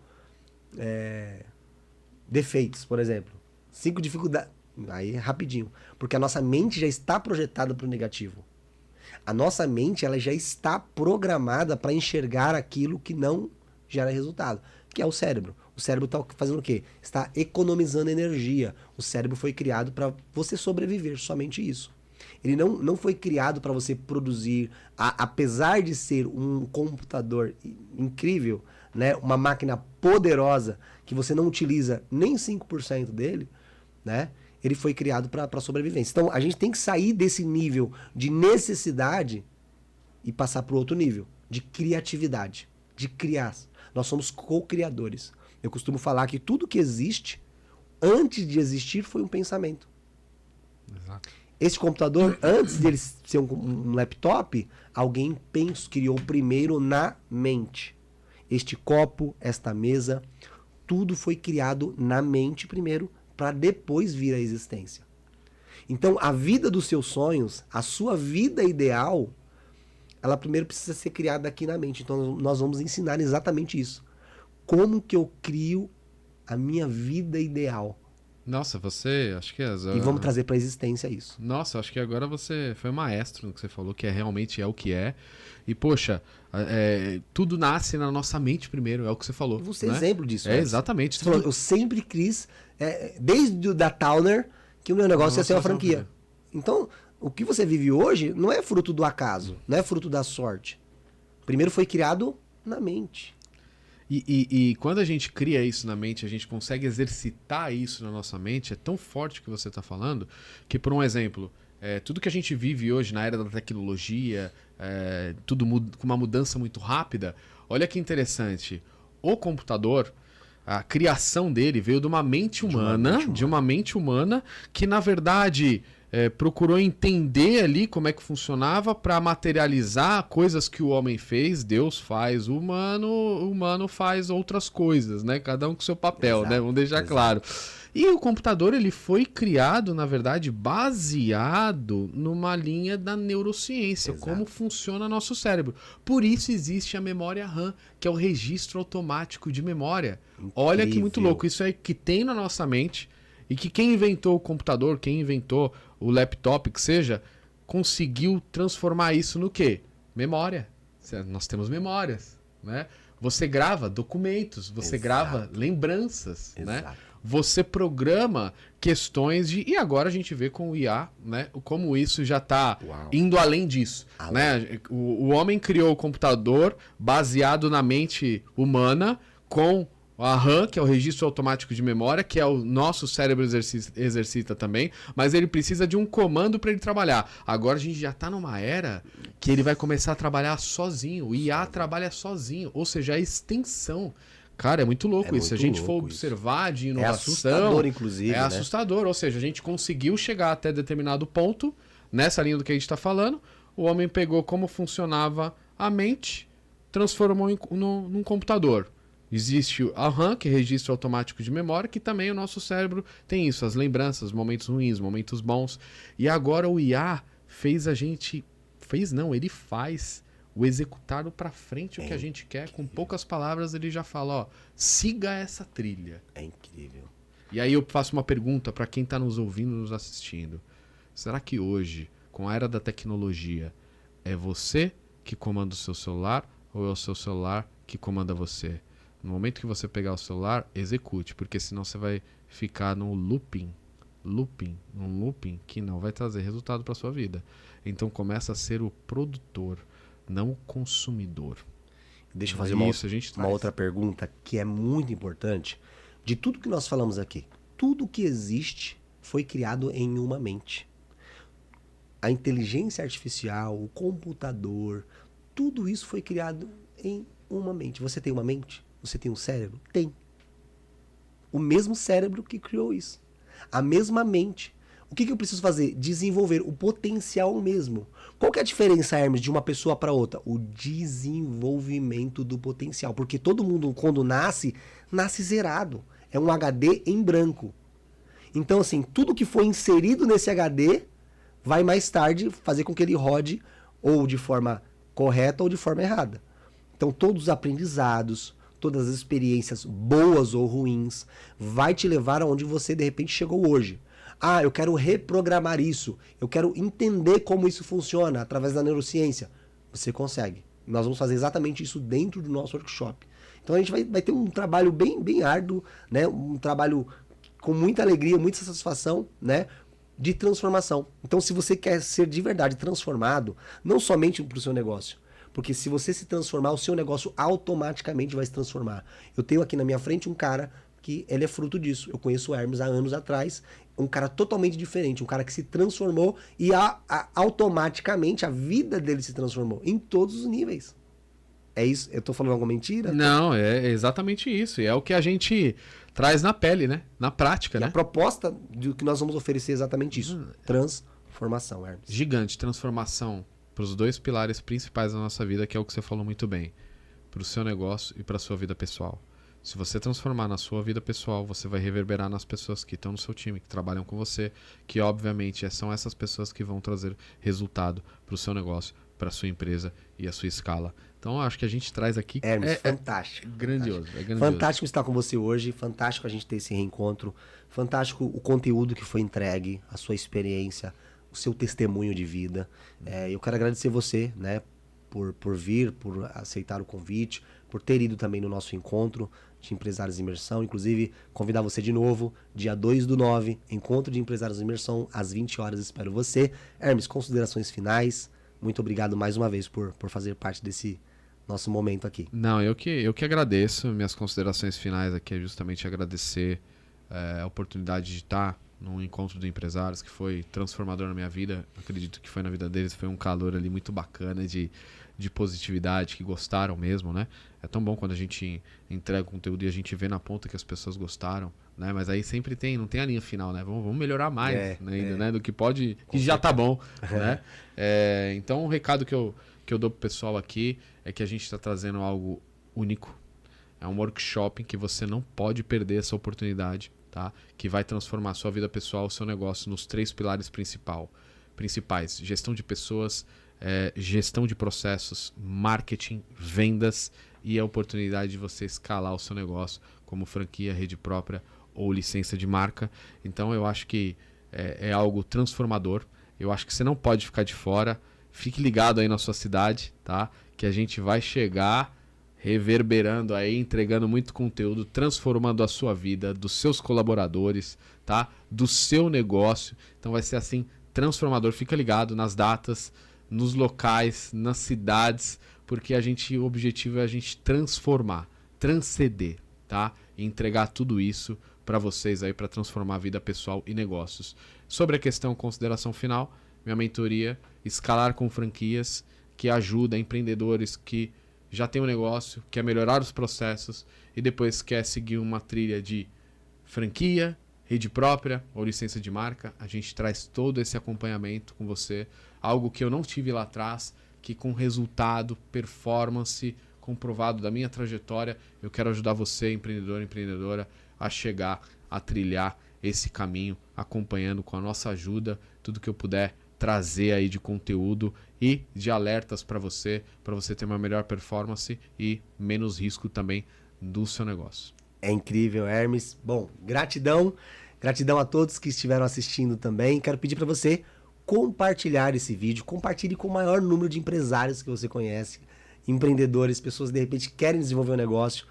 [SPEAKER 1] defeitos, por exemplo. 5 dificuldades. Aí é rapidinho. Porque a nossa mente já está projetada para o negativo. A nossa mente, ela já está programada para enxergar aquilo que não gera resultado, que é o cérebro. O cérebro está fazendo o quê? Está economizando energia. O cérebro foi criado para você sobreviver, somente isso. Ele não foi criado para você produzir, apesar de ser um computador incrível, né, uma máquina poderosa, que você não utiliza nem 5% dele, né, ele foi criado para sobrevivência. Então, a gente tem que sair desse nível de necessidade e passar para o outro nível, de criatividade, de criar. Nós somos co-criadores. Eu costumo falar que tudo que existe, antes de existir, foi um pensamento.
[SPEAKER 2] Exato.
[SPEAKER 1] Esse computador, antes dele ser um laptop, alguém criou primeiro na mente. Este copo, esta mesa, tudo foi criado na mente primeiro, para depois vir à existência. Então, a vida dos seus sonhos, a sua vida ideal, ela primeiro precisa ser criada aqui na mente. Então, nós vamos ensinar exatamente isso. Como que eu crio a minha vida ideal?
[SPEAKER 2] Nossa, você, acho que...
[SPEAKER 1] E vamos trazer para a existência isso.
[SPEAKER 2] Nossa, acho que agora você foi maestro no que você falou, que realmente é o que é. E, poxa, tudo nasce na nossa mente primeiro, é o que você falou.
[SPEAKER 1] Você é
[SPEAKER 2] né?
[SPEAKER 1] exemplo disso.
[SPEAKER 2] Exatamente.
[SPEAKER 1] Você falou, eu sempre quis, desde da Towner, que o meu negócio ia ser uma franquia. Então, o que você vive hoje não é fruto do acaso, não é fruto da sorte. Primeiro foi criado na mente.
[SPEAKER 2] E quando a gente cria isso na mente, a gente consegue exercitar isso na nossa mente, é tão forte o que você está falando, que, por um exemplo, tudo que a gente vive hoje na era da tecnologia, tudo com uma mudança muito rápida, olha que interessante, o computador, a criação dele veio de uma mente humana, que, na verdade... procurou entender ali como é que funcionava para materializar coisas que o homem fez. Deus faz o humano faz outras coisas, né? Cada um com seu papel, exato, né? Vamos deixar claro. E o computador ele foi criado, na verdade, baseado numa linha da neurociência, exato, como funciona nosso cérebro. Por isso existe a memória RAM, que é o registro automático de memória. Incrível. Olha que muito louco. Isso é que tem na nossa mente. E que quem inventou o computador, quem inventou o laptop, que seja, conseguiu transformar isso no quê? Memória. Nós temos memórias, né? Você grava documentos, você grava lembranças, né? Você programa questões de... E agora a gente vê com o IA, né? Como isso já está indo além disso. Né? O homem criou o computador baseado na mente humana com... a RAM, que é o registro automático de memória, que é o nosso cérebro exercita também, mas ele precisa de um comando para ele trabalhar. Agora a gente já está numa era que ele vai começar a trabalhar sozinho. O IA trabalha sozinho, ou seja, a extensão. Cara, é muito louco isso. Se a gente for observar de inovação... É
[SPEAKER 1] assustador, inclusive.
[SPEAKER 2] É assustador, ou seja, a gente conseguiu chegar até determinado ponto, nessa linha do que a gente está falando, o homem pegou como funcionava a mente, transformou num computador. Existe a RAM, que é registro automático de memória, que também o nosso cérebro tem isso, as lembranças, momentos ruins, momentos bons. E agora o IA fez a gente... Fez não, ele faz o executado para frente o que a gente quer. Com poucas palavras ele já fala, ó, siga essa trilha.
[SPEAKER 1] É incrível.
[SPEAKER 2] E aí eu faço uma pergunta para quem está nos ouvindo, nos assistindo. Será que hoje, com a era da tecnologia, é você que comanda o seu celular ou é o seu celular que comanda você? No momento que você pegar o celular, execute, porque senão você vai ficar num looping que não vai trazer resultado para sua vida. Então começa a ser o produtor, não o consumidor.
[SPEAKER 1] Deixa eu fazer uma outra pergunta que é muito importante. De tudo que nós falamos aqui, tudo que existe foi criado em uma mente. A inteligência artificial, o computador, tudo isso foi criado em uma mente. Você tem uma mente? Você tem um cérebro? Tem. O mesmo cérebro que criou isso. A mesma mente. O que eu preciso fazer? Desenvolver o potencial mesmo. Qual que é a diferença, Hermes, de uma pessoa para outra? O desenvolvimento do potencial. Porque todo mundo, quando nasce zerado. É um HD em branco. Então, assim, tudo que foi inserido nesse HD vai mais tarde fazer com que ele rode ou de forma correta ou de forma errada. Então, todos os aprendizados, todas as experiências boas ou ruins, vai te levar aonde você, de repente, chegou hoje. Ah, eu quero reprogramar isso. Eu quero entender como isso funciona através da neurociência. Você consegue. Nós vamos fazer exatamente isso dentro do nosso workshop. Então, a gente vai ter um trabalho bem árduo, né? Um trabalho com muita alegria, muita satisfação, né? De transformação. Então, se você quer ser de verdade transformado, não somente para o seu negócio, porque se você se transformar, o seu negócio automaticamente vai se transformar. Eu tenho aqui na minha frente um cara que ele é fruto disso. Eu conheço o Hermes há anos atrás, um cara totalmente diferente, um cara que se transformou e automaticamente a vida dele se transformou em todos os níveis. É isso? Eu tô falando alguma mentira?
[SPEAKER 2] Não, é exatamente isso. E é o que a gente traz na pele, né? Na prática, né?
[SPEAKER 1] A proposta do que nós vamos oferecer é exatamente isso. Transformação, Hermes.
[SPEAKER 2] Gigante, transformação para os 2 pilares principais da nossa vida, que é o que você falou muito bem. Para o seu negócio e para a sua vida pessoal. Se você transformar na sua vida pessoal, você vai reverberar nas pessoas que estão no seu time, que trabalham com você, que obviamente são essas pessoas que vão trazer resultado para o seu negócio, para a sua empresa e a sua escala. Então, eu acho que a gente traz aqui...
[SPEAKER 1] Hermes, fantástico.
[SPEAKER 2] Grandioso, é grandioso.
[SPEAKER 1] Fantástico estar com você hoje, fantástico a gente ter esse reencontro, fantástico o conteúdo que foi entregue, a sua experiência, o seu testemunho de vida. Eu quero agradecer você, né, por vir, por aceitar o convite, por ter ido também no nosso encontro de Empresários em Imersão. Inclusive, convidar você de novo, dia 2/9, encontro de Empresários em Imersão, às 20 horas, espero você. Hermes, considerações finais. Muito obrigado mais uma vez por fazer parte desse nosso momento aqui.
[SPEAKER 2] Não, eu que agradeço. Minhas considerações finais aqui é justamente agradecer a oportunidade de estar num encontro de empresários que foi transformador na minha vida. Acredito que foi na vida deles, foi um calor ali muito bacana de positividade, que gostaram mesmo, né? É tão bom quando a gente entrega conteúdo e a gente vê na ponta que as pessoas gostaram, né? Mas aí sempre não tem a linha final, né? Vamos melhorar mais ainda, né? Do que pode, que já tá bom, né? Então o recado que eu dou pro pessoal aqui é que a gente está trazendo algo único. É um workshop em que você não pode perder essa oportunidade, tá? Que vai transformar a sua vida pessoal, o seu negócio nos 3 pilares principais: gestão de pessoas, gestão de processos, marketing, vendas e a oportunidade de você escalar o seu negócio como franquia, rede própria ou licença de marca. Então eu acho que é algo transformador. Eu acho que você não pode ficar de fora. Fique ligado aí na sua cidade, tá? Que a gente vai chegar reverberando aí, entregando muito conteúdo, transformando a sua vida, dos seus colaboradores, tá? Do seu negócio. Então vai ser assim, transformador. Fica ligado nas datas, nos locais, nas cidades, porque o objetivo é a gente transformar, transcender, tá? E entregar tudo isso para vocês aí, para transformar a vida pessoal e negócios. Sobre a questão consideração final, minha mentoria Escalar com Franquias, que ajuda empreendedores que já têm um negócio, quer melhorar os processos e depois quer seguir uma trilha de franquia, rede própria ou licença de marca. A gente traz todo esse acompanhamento com você, algo que eu não tive lá atrás, que com resultado, performance comprovado da minha trajetória, eu quero ajudar você, empreendedor, empreendedora, a chegar, a trilhar esse caminho, acompanhando com a nossa ajuda, tudo que eu puder trazer aí de conteúdo e de alertas para você ter uma melhor performance e menos risco também do seu negócio.
[SPEAKER 1] É incrível, Hermes. Bom, gratidão a todos que estiveram assistindo também. Quero pedir para você compartilhar esse vídeo, compartilhe com o maior número de empresários que você conhece, empreendedores, pessoas que de repente querem desenvolver um negócio.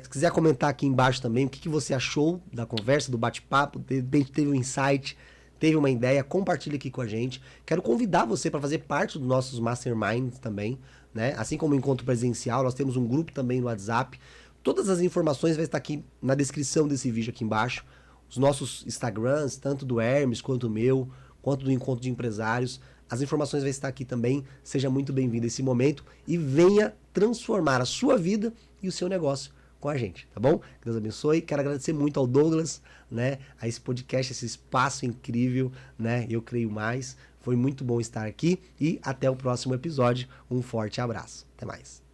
[SPEAKER 1] Se quiser comentar aqui embaixo também o que você achou da conversa, do bate-papo, de repente teve um insight, teve uma ideia, compartilha aqui com a gente. Quero convidar você para fazer parte dos nossos masterminds também, né? Assim como o encontro presencial, nós temos um grupo também no WhatsApp. Todas as informações vai estar aqui na descrição desse vídeo aqui embaixo. Os nossos Instagrams, tanto do Hermes quanto o meu, quanto do encontro de empresários. As informações vai estar aqui também. Seja muito bem-vindo a esse momento e venha transformar a sua vida e o seu negócio com a gente, tá bom? Que Deus abençoe. Quero agradecer muito ao Douglas, né, a esse podcast, esse espaço incrível, né? Eu creio mais. Foi muito bom estar aqui e até o próximo episódio. Um forte abraço. Até mais.